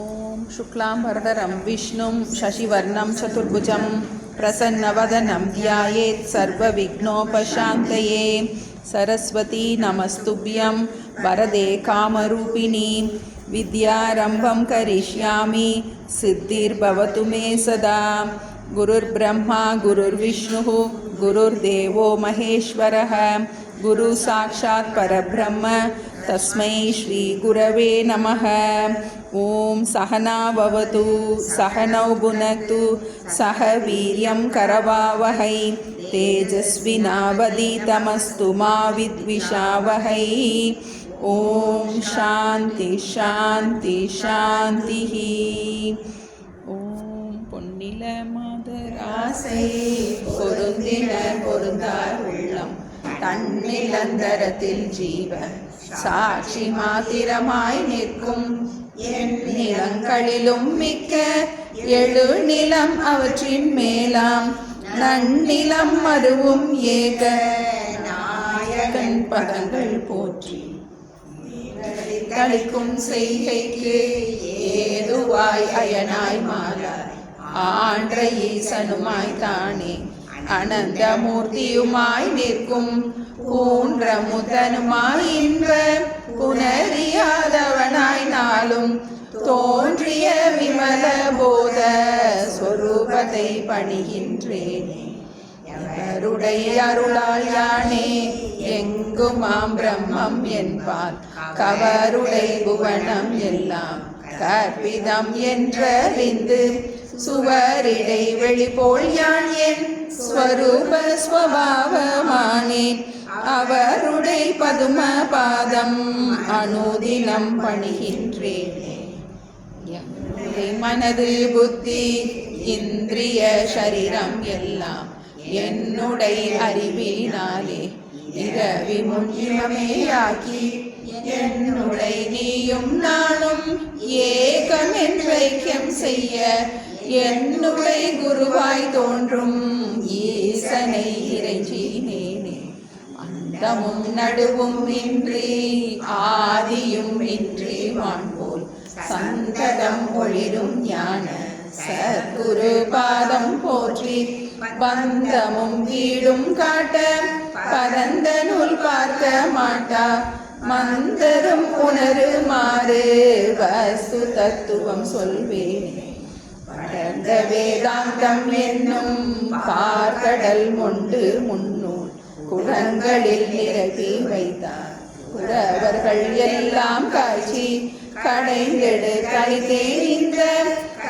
ஓம் சுக்லாம் வரதரம் விஷ்ணும் சசிவர்ணம் சதுர்புஜம் பிரசன்னவதனம் த்யாயேத் சர்வ விக்னோபசாந்தயே. சரஸ்வதி நமஸ்துப்யம் வரதே காமரூபிணி வித்யாரம்பம் கரிஷ்யாமி சித்திர்பவது மே சதா. குருர் பிரம்மா குருர் விஷ்ணு குருர்தேவோ மகேஸ்வரः குரு சாக்ஷாத் பரபிரம்ம தஸ்மை ஸ்ரீ குரவே நமः. ஓம் சகனா பவது சகனௌ புனக்து சக வீர்யம் கரவாவஹை தேஜஸ்வினாவதீதமஸ்து மா வித்விஷாவஹை. ஓம் சாந்தி சாந்தி சாந்தி. ஓம் பொன்னில மாதராசை பொருந்தினர் பொருந்தார் உள்ளம் தன்னிலந்தரத்தில் ஜீவ சாட்சி மாத்திரமாய் நிற்கும் நிலங்களிலும் மிக்க எழு நிலம் அவற்றின் மேலாம் நன்னிலம் அதுவும் ஏக நாயகன் பதங்கள் போற்றி தளிக்கும் செய்கைக்கு ஏதுவாய் அயனாய் மாலாய் ஆன்ற ஈசனுமாய் தானே அனந்த மூர்த்தியுமாய் நிற்கும் கூன்ற முதனுமாய் இன்ப புனறியாதவனாய் நாளும் தோன்றிய விமல போத ஸ்வரூபத்தை பணிகின்றேனே. எவருடைய அருளால் யானே எங்குமாம் பிரம்மம் என்பார் கவருடை புவனம் எல்லாம் கற்பிதம் என்றறிந்து சுவரிடை வெளிபோல் யான் என் ஸ்வரூப ஸ்வபாவமானேன். அவருடை பதும பாதம் அனுதினம் பணிகின்றேனே. மனது புத்தி இந்திரிய சரீரம் எல்லாம் என்னுடைய அறிவினாலே இரவி முன்னியமேயாக்கி என்னுடைய நீயும் நானும் ஏகம் என்றைக்கம் செய்ய என்னுடைய குருவாய் தோன்றும் ஈசனை இறைஞ்சினேனே. அந்தமும் நடுவும் இன்றி ஆதியும் இன்றி வான்போல் சந்ததம் ஒளிரும் ஞான சத்குரு பாதம் போற்றி பந்தமும் வீடும் காட்ட பரந்த நூல் பார்க்க மாட்டா மந்தரும் உணருமாறு வஸ்து தத்துவம் சொல்வேனே. பரந்த வேதாந்தம் என்னும் பார்க்கடல் மொண்டு முன்னூல் குடங்களில் நிரப்பி வைத்தார். புறவர்கள் எல்லாம் காய்ச்சி கடைந்தெடு கழித்தேன் இந்த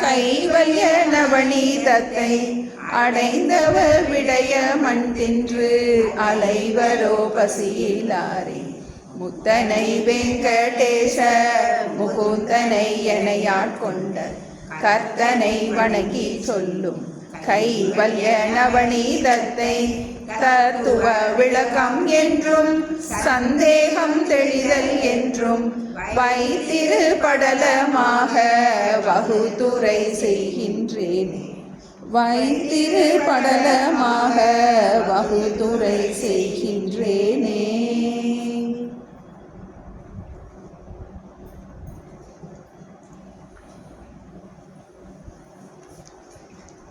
கைவல்ய நவநீதத்தை அடைந்தவர் விடைய மண் தின்று அலைவரோ பசியிலாரே. முத்தனை வெங்கடேச முகுந்தனை எனையாட்கொண்ட கர்த்தனை வணங்கி சொல்லும் கைவல்ய நவநீதத்தை தத்துவ விளக்கம் என்றும் சந்தேகம் தெளிதல் என்றும் வைத்திரு படலமாக வகுத்துரை செய்கின்றேனே. வைத்திரு படலமாக வகுத்துரை செய்கின்றேனே.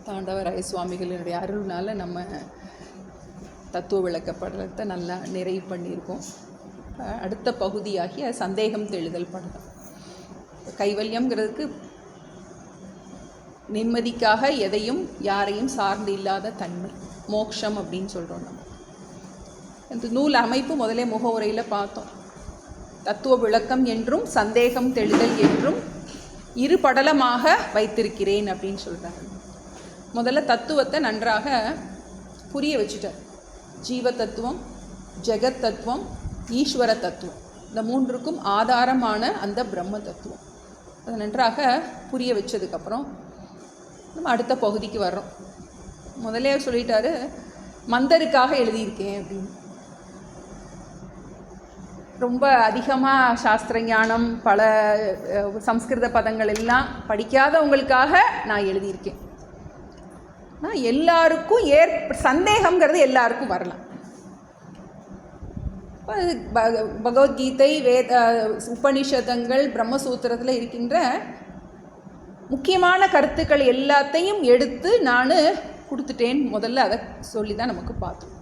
தாண்டவராய சுவாமிகளினுடைய அருள்னால நம்ம தத்துவ விளக்கப்படலத்தை நல்லா நிறைவு பண்ணியிருக்கோம். அடுத்த பகுதியாகிய சந்தேகம் தெளிதல் படலம். கைவல்யம்ங்கிறதுக்கு நிம்மதிக்காக எதையும் யாரையும் சார்ந்து இல்லாத தன்மை மோக்ஷம் அப்படின்னு சொல்கிறோம். நம்ம இந்த நூல் அமைப்பு முதலே முகவுரையில் பார்த்தோம். தத்துவ விளக்கம் என்றும் சந்தேகம் தெளிதல் என்றும் இரு படலமாக வைத்திருக்கிறேன் அப்படின்னு சொல்கிறாங்க. முதல்ல தத்துவத்தை நன்றாக புரிய வச்சுட்டார். ஜீவ தத்துவம், ஜெகத் தத்துவம், ஈஸ்வர தத்துவம், இந்த மூன்றுக்கும் ஆதாரமான அந்த பிரம்ம தத்துவம் அதை நன்றாக புரிய வச்சதுக்கப்புறம் நம்ம அடுத்த பகுதிக்கு வர்றோம். முதலே சொல்லிட்டாரு மந்தருக்காக எழுதியிருக்கேன் அப்படின்னு. ரொம்ப அதிகமாக சாஸ்திர ஞானம் பல சம்ஸ்கிருத பதங்கள் எல்லாம் படிக்காதவங்களுக்காக நான் எழுதியிருக்கேன். எல்லாருக்கும் சந்தேகம்ங்கிறது எல்லாருக்கும் வரலாம். பகவத்கீதை, வேத உபனிஷதங்கள், பிரம்மசூத்திரத்தில் இருக்கின்ற முக்கியமான கருத்துக்கள் எல்லாத்தையும் எடுத்து நான் கொடுத்துட்டேன். முதல்ல அதை சொல்லி தான் நமக்கு பார்த்தோம்.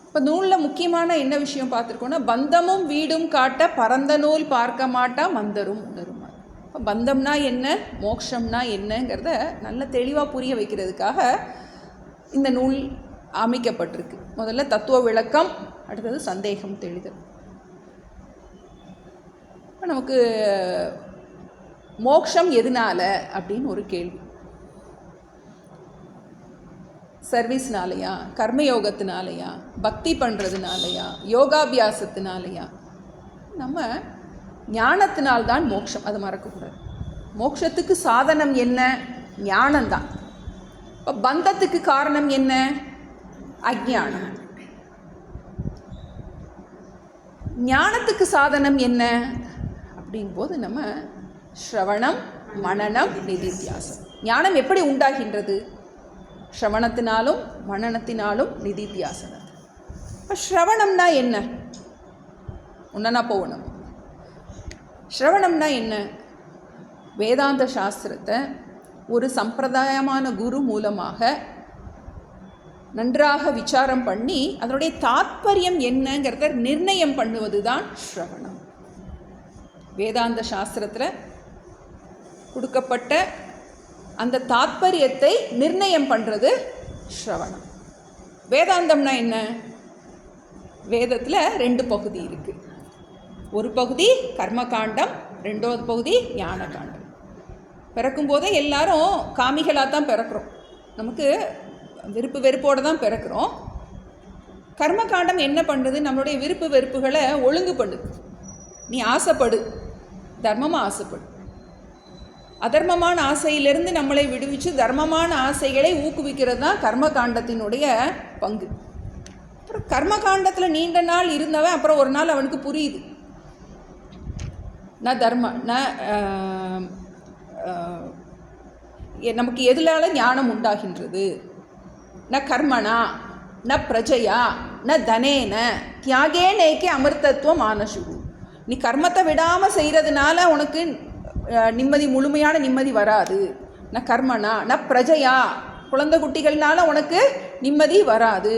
இப்போ நூலில் முக்கியமான என்ன விஷயம் பார்த்துருக்கோன்னா, பந்தமும் வீடும் காட்ட பரந்த நூல் பார்க்க மாட்டா மந்தரும் உணருமா. இப்போ பந்தம்னா என்ன, மோட்சம்னா என்னங்கிறத நல்ல தெளிவாக புரிய வைக்கிறதுக்காக இந்த நூல் அமைக்கப்பட்டிருக்கு. முதல்ல தத்துவ விளக்கம், அடுத்தது சந்தேகம் தெளிதல். இப்போ நமக்கு மோட்சம் எதனால அப்படின்னு ஒரு கேள்வி. சர்வீஸ்னாலையா, கர்மயோகத்தினாலையா, பக்தி பண்ணுறதுனாலையா, யோகாபியாசத்தினாலையா? நம்ம ஞானத்தினால்தான் மோட்சம், அது மறக்கக்கூடாது. மோட்சத்துக்கு சாதனம் என்ன? ஞானம்தான். இப்போ பந்தத்துக்கு காரணம் என்ன? அஜ்ஞானம். ஞானத்துக்கு சாதனம் என்ன அப்படிங்கும்போது நம்ம ஸ்ரவணம், மனனம், நிதித்தியாசம். ஞானம் எப்படி உண்டாகின்றது? ஸ்ரவணத்தினாலும் மனனத்தினாலும் நிதித்தியாசனம். இப்போ ஸ்ரவணம்னா என்ன? ஒன்றா போகணும். ஸ்ரவணம்னா என்ன? வேதாந்த சாஸ்திரத்தை ஒரு சம்பிரதாயமான குரு மூலமாக நன்றாக விசாரம் பண்ணி அதனுடைய தாத்பரியம் என்னங்கிறத நிர்ணயம் பண்ணுவது தான் ஸ்ரவணம். வேதாந்த சாஸ்திரத்தில் கொடுக்கப்பட்ட அந்த தாத்பரியத்தை நிர்ணயம் பண்ணுறது ஸ்ரவணம். வேதாந்தம்னா என்ன? வேதத்தில் 2 பகுதி இருக்குது. ஒரு பகுதி கர்மகாண்டம், 2வது பகுதி ஞான காண்டம். பிறக்கும்போதே எல்லாரும் காமிகளாக தான் பிறக்கிறோம். நமக்கு விருப்பு வெறுப்போடு தான் பிறக்கிறோம். கர்மகாண்டம் என்ன பண்ணுறது? நம்மளுடைய விருப்பு வெறுப்புகளை ஒழுங்கு பண்ணுது. நீ ஆசைப்படு, தர்மமாக ஆசைப்படு. அதர்மமான ஆசையிலிருந்து நம்மளை விடுவிச்சு தர்மமான ஆசைகளை ஊக்குவிக்கிறது தான் கர்மகாண்டத்தினுடைய பங்கு. அப்புறம் கர்மகாண்டத்தில் நீண்ட நாள் இருந்தவன் அப்புறம் ஒரு நாள் அவனுக்கு புரியுது, நமக்கு எதிலால ஞானம் உண்டாகின்றது? ந கர்மனா ந பிரஜையா ந தனேன தியாகேனேக்கே அமிர்தத்துவம் ஆனசுகு. நீ கர்மத்தை விடாமல் செய்கிறதுனால உனக்கு நிம்மதி, முழுமையான நிம்மதி வராது. ந கர்மனா ந பிரஜையா, குழந்தை குட்டிகள்னால உனக்கு நிம்மதி வராது.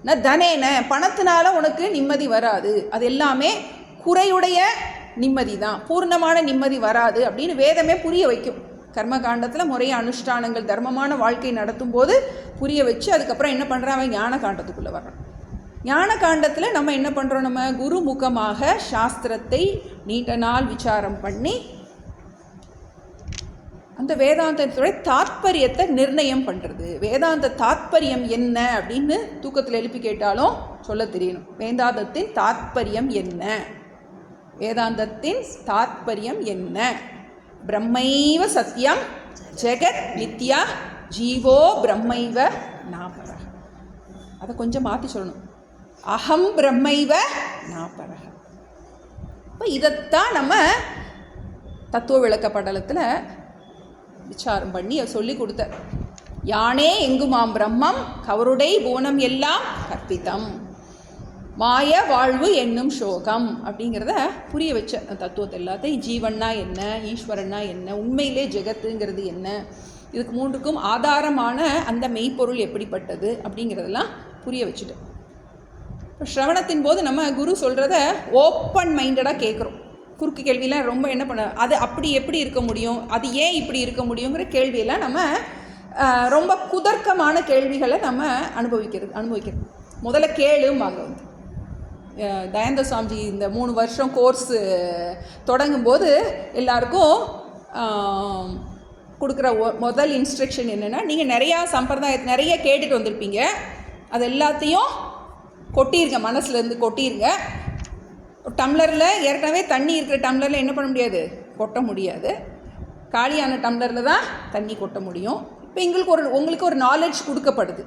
ந தனேன, பணத்தினால உனக்கு நிம்மதி வராது. அது எல்லாமே குறையுடைய நிம்மதி தான், பூர்ணமான நிம்மதி வராது அப்படின்னு வேதமே புரிய வைக்கும். கர்மகாண்டத்தில் முறைய அனுஷ்டானங்கள், தர்மமான வாழ்க்கை நடத்தும் போது புரிய வச்சு அதுக்கப்புறம் என்ன பண்ணுறான், அவன் ஞான காண்டத்துக்குள்ளே வர்றான். ஞான காண்டத்தில் நம்ம என்ன பண்ணுறோம்? நம்ம குரு முகமாக சாஸ்திரத்தை நீண்ட நாள் விசாரம் பண்ணி அந்த வேதாந்தத்துடைய தாத்பரியத்தை நிர்ணயம் பண்ணுறது. வேதாந்த தாத்பரியம் என்ன அப்படின்னு தூக்கத்தில் எழுப்பி கேட்டாலும் சொல்ல தெரியணும். வேதாந்தத்தின் தாத்பரியம் என்ன? வேதாந்தத்தின் தாத்பரியம் என்ன? பிரம்மைவ சத்யம் ஜெகத் நித்யா ஜீவோ பிரம்மைவ நாபர. அதை கொஞ்சம் மாற்றி சொல்லணும். அகம் பிரம்மைவ நாபர. இப்போ இதைத்தான் நம்ம தத்துவ விளக்க படலத்தில் விசாரம் பண்ணி சொல்லி கொடுத்தார். யானே எங்குமாம் பிரம்மம் கவருடை புவனம் எல்லாம் கற்பித்தம் மாய வாழ்வு என்னும் சோகம் அப்படிங்கிறத புரிய வச்ச தத்துவத்தை எல்லாத்தையும், ஜீவன்னா என்ன, ஈஸ்வரன்னா என்ன, உண்மையிலே ஜெகத்துங்கிறது என்ன, இதுக்கு 3க்கும் ஆதாரமான அந்த மெய்ப்பொருள் எப்படிப்பட்டது அப்படிங்கிறதெல்லாம் புரிய வச்சுட்டேன். இப்போ ஸ்ரவணத்தின் போது நம்ம குரு சொல்கிறத ஓப்பன் மைண்டடாக கேட்குறோம். குறுக்கு கேள்வியெலாம் ரொம்ப என்ன பண்ண, அது அப்படி எப்படி இருக்க முடியும், அது ஏன் இப்படி இருக்க முடியுங்கிற கேள்வியெல்லாம் நம்ம ரொம்ப குதர்க்கமான கேள்விகளை நம்ம அனுபவிக்கிறது. முதல்ல கேளும்பாங்க. வந்து தயானந்த சுவாமிஜி இந்த 3 வருஷம் கோர்ஸு தொடங்கும்போது எல்லாருக்கும் கொடுக்குற முதல் இன்ஸ்ட்ரக்ஷன் என்னென்னா, நீங்கள் நிறைய கேட்டுட்டு வந்திருப்பீங்க, அது எல்லாத்தையும் கொட்டிருங்க, மனசுலேருந்து கொட்டிருங்க. டம்ளரில் ஏற்கனவே தண்ணி இருக்கிற டம்ளரில் என்ன பண்ண முடியாது, கொட்ட முடியாது. காலியான டம்ளரில் தான் தண்ணி கொட்ட முடியும். இப்போ உங்களுக்கு ஒரு நாலேஜ் கொடுக்கப்படுது.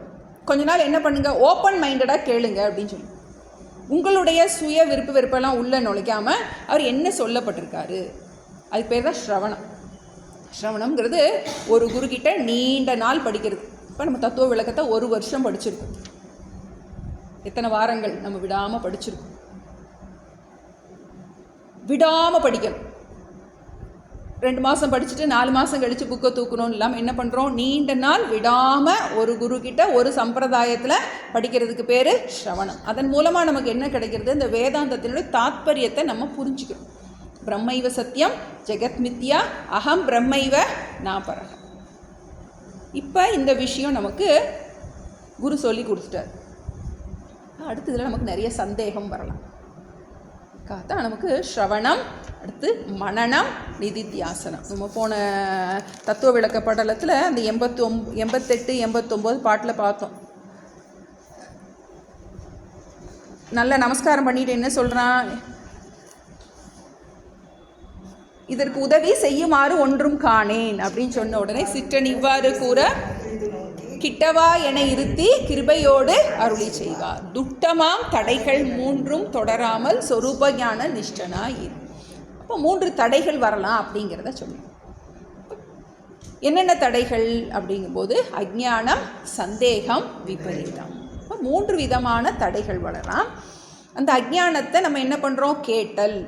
கொஞ்ச நாள் என்ன பண்ணுங்கள், ஓப்பன் மைண்டடாக கேளுங்க அப்படின்னு சொல்லி உங்களுடைய சுய விருப்ப வெறுப்பெல்லாம் உள்ளே நுழைக்காமல் அவர் என்ன சொல்லப்பட்டிருக்காரு, அதுக்கு பேர் தான் ஸ்ரவணம். ஸ்ரவணம்ங்கிறது ஒரு குருக்கிட்ட நீண்ட நாள் படிக்கிறது. இப்போ நம்ம தத்துவ விளக்கத்தை 1 வருஷம் படிச்சிருக்கோம். எத்தனை வாரங்கள் நம்ம விடாமல் படிச்சிருக்கோம். விடாமல் படிக்கணும். 2 மாதம் படிச்சுட்டு 4 மாதம் கழித்து புக்கை தூக்கணும்னு இல்லாமல் என்ன பண்ணுறோம், நீண்ட நாள் விடாமல் ஒரு குருக்கிட்ட ஒரு சம்பிரதாயத்தில் படிக்கிறதுக்கு பேர் ஸ்ரவணம். அதன் மூலமாக நமக்கு என்ன கிடைக்கிறது, இந்த வேதாந்தத்தினுடைய தாத்பரியத்தை நம்ம புரிஞ்சுக்கிறோம். பிரம்மைவ சத்தியம் ஜெகத் மித்யா அகம் பிரம்மைவ நாபரக. இப்போ இந்த விஷயம் நமக்கு குரு சொல்லி கொடுத்துட்டார். அடுத்ததில் நமக்கு நிறைய சந்தேகம் வரலாம். தான் நமக்கு ஸ்ரவணம், அடுத்து மனனம், நிதித்தியாசனம். நம்ம போன தத்துவ விளக்க படலத்தில் அந்த 88 89 பாட்டில் பார்த்தோம். நல்ல நமஸ்காரம் பண்ணிட்டு என்ன சொல்கிறான், இதற்கு உதவி செய்யுமாறு ஒன்றும் காணேன் அப்படின்னு சொன்ன உடனே சிற்றன் இவ்வாறு கூற கிட்டவா என இருத்தி கிருபையோடு அருளி செய்வார். துட்டமாம் தடைகள் 3 தொடராமல் சொரூப ஞான நிஷ்டனாய் இரு. அப்போ 3 தடைகள் வரலாம் அப்படிங்கிறத சொன்னோம். என்னென்ன தடைகள் அப்படிங்கும்போது அஜ்ஞானம், சந்தேகம், விபரீதம். இப்போ 3 விதமான தடைகள் வரலாம். அந்த அஜ்ஞானத்தை நம்ம என்ன பண்ணுறோம், கேட்டல்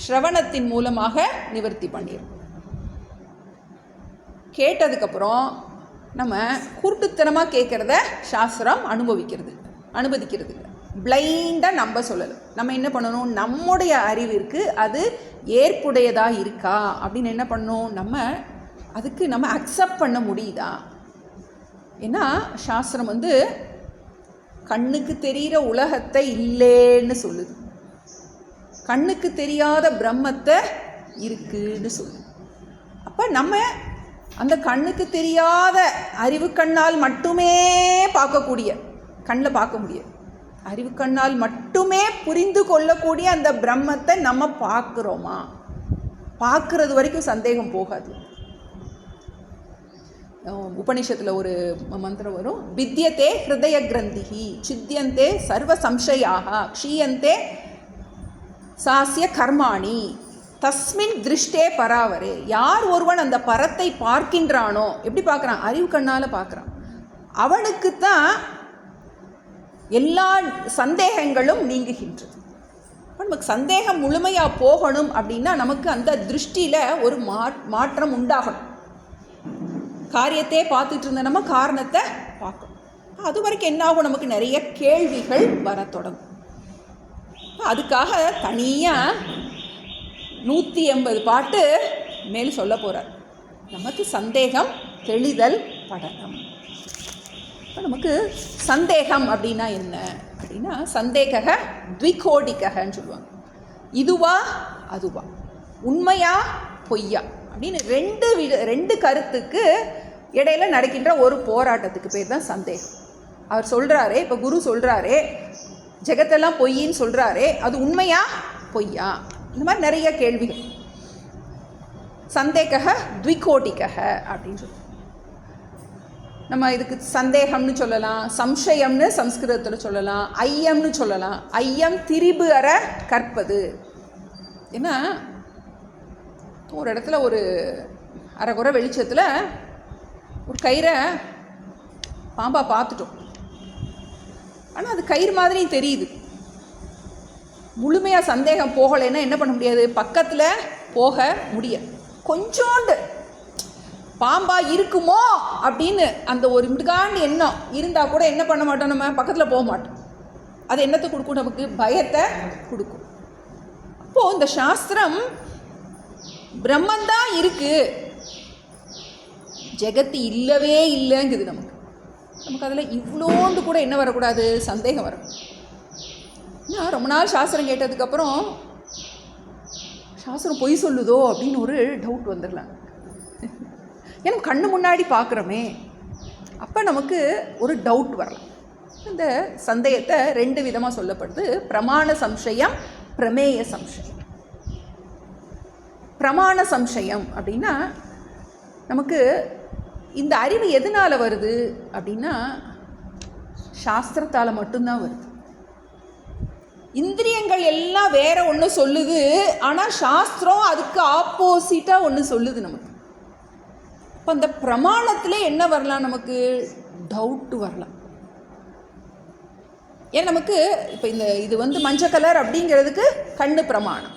ஸ்ரவணத்தின் மூலமாக நிவர்த்தி பண்ணிடும். கேட்டதுக்கப்புறம் நம்ம குருட்டுத்தனமாக கேட்குறத சாஸ்திரம் அனுமதிக்கிறது பிளைண்டாக நம்ப சொல்லலை. நம்ம என்ன பண்ணணும், நம்முடைய அறிவிற்கு அது ஏற்புடையதாக இருக்கா அப்படின்னு என்ன பண்ணணும், நம்ம அக்செப்ட் பண்ண முடியுதா. ஏன்னா சாஸ்திரம் கண்ணுக்கு தெரிகிற உலகத்தை இல்லைன்னு சொல்லுது, கண்ணுக்கு தெரியாத பிரம்மத்தை இருக்குன்னு சொல்லுது. அப்போ நம்ம அந்த கண்ணுக்கு தெரியாத அறிவு கண்ணால் மட்டுமே பார்க்கக்கூடிய, கண்ணில் பார்க்க முடியாது, அறிவு கண்ணால் மட்டுமே புரிந்து கொள்ளக்கூடிய அந்த பிரம்மத்தை நம்ம பார்க்குறோமா, பார்க்குறது வரைக்கும் சந்தேகம் போகாது. உபனிஷத்தில் ஒரு மந்திரம் வரும், வித்யத்தே ஹிருதய கிரந்திஹி சித்தியந்தே சர்வ சம்சயாக க்ஷீயந்தே சாஸ்ய கர்மாணி தஸ்மின் திருஷ்டே பராவரே. யார் ஒருவன் அந்த பரத்தை பார்க்கின்றானோ, எப்படி பார்க்குறான், அறிவு கண்ணால் பார்க்குறான், அவனுக்குத்தான் எல்லா சந்தேகங்களும் நீங்குகின்றது. நமக்கு சந்தேகம் முழுமையாக போகணும் அப்படின்னா நமக்கு அந்த திருஷ்டியில் ஒரு மாற்றம் உண்டாகணும். காரியத்தை பார்த்துட்டு இருந்த நம்ம காரணத்தை பார்க்கணும். அது வரைக்கும் என்ன ஆகும், நமக்கு நிறைய கேள்விகள் வர தொடங்கும். அதுக்காக தனியாக 180 பாட்டு மேல் சொல்ல போகிறார். நமக்கு சந்தேகம் தெளிதல் படலம். இப்போ நமக்கு சந்தேகம் அப்படின்னா என்ன அப்படின்னா, சந்தேக த்விகோடிகன்னு சொல்லுவாங்க. இதுவா அதுவா, உண்மையா பொய்யா அப்படின்னு 2 கருத்துக்கு இடையில நடக்கின்ற ஒரு போராட்டத்துக்கு பேர் தான் சந்தேகம். அவர் சொல்கிறாரே, இப்போ குரு சொல்கிறாரே ஜெகத்தெல்லாம் பொய்ன்னு சொல்கிறாரே, அது உண்மையா பொய்யா, இந்த மாதிரி நிறைய கேள்விகள். சந்தேக த்விகோடிக அப்படின்னு சொல்லுவோம். நம்ம இதுக்கு சந்தேகம்னு சொல்லலாம், சம்சயம்னு சம்ஸ்கிருதத்தில் சொல்லலாம், ஐயம்னு சொல்லலாம். ஐயம் திரிபு அற கற்பது. ஏன்னா ஒரு இடத்துல ஒரு அரைகுறை வெளிச்சத்தில் ஒரு கயிறை பாம்பா பார்த்துட்டோம். ஆனால் அது கயிறு மாதிரியும் தெரியுது. முழுமையாக சந்தேகம் போகலைன்னா என்ன பண்ண முடியாது, பக்கத்தில் போக முடியாது. கொஞ்சோண்டு பாம்பா இருக்குமோ அப்படின்னு அந்த ஒரு மிடுகாண்டு எண்ணம் இருந்தால் கூட என்ன பண்ண மாட்டோம், நம்ம பக்கத்தில் போக மாட்டோம். அது என்னத்தை கொடுக்கும், நமக்கு பயத்தை கொடுக்கும். அப்போது இந்த சாஸ்திரம் பிரம்மந்தான் இருக்குது, ஜெகத்து இல்லவே இல்லைங்குது. நமக்கு அதில் இவ்வளோண்டு கூட என்ன வரக்கூடாது, சந்தேகம் வரும். ஏன்னா ரொம்ப நாள் சாஸ்திரம் கேட்டதுக்கப்புறம் சாஸ்திரம் பொய் சொல்லுதோ அப்படின்னு ஒரு டவுட் வந்துடலாம். ஏன்னா கண்ணு முன்னாடி பார்க்குறோமே, அப்போ நமக்கு ஒரு டவுட் வரலாம். இந்த சந்தேகத்தை 2 விதமாக சொல்லப்படுது. பிரமாண சம்சயம், பிரமேய சம்சயம். பிரமாண சம்சயம் அப்படின்னா நமக்கு இந்த அறிவு எதனால் வருது அப்படின்னா சாஸ்திரத்தால் மட்டும்தான் வருது. இந்திரியங்கள் எல்லாம் வேற ஒன்று சொல்லுது, ஆனால் சாஸ்திரம் அதுக்கு ஆப்போசிட்டாக ஒன்று சொல்லுது நமக்கு. இப்போ அந்த பிரமாணத்தில் என்ன வரலாம், நமக்கு டவுட்டு வரலாம். ஏன் நமக்கு இப்போ இது மஞ்சள் கலர் அப்படிங்கிறதுக்கு கண்ணு பிரமாணம்.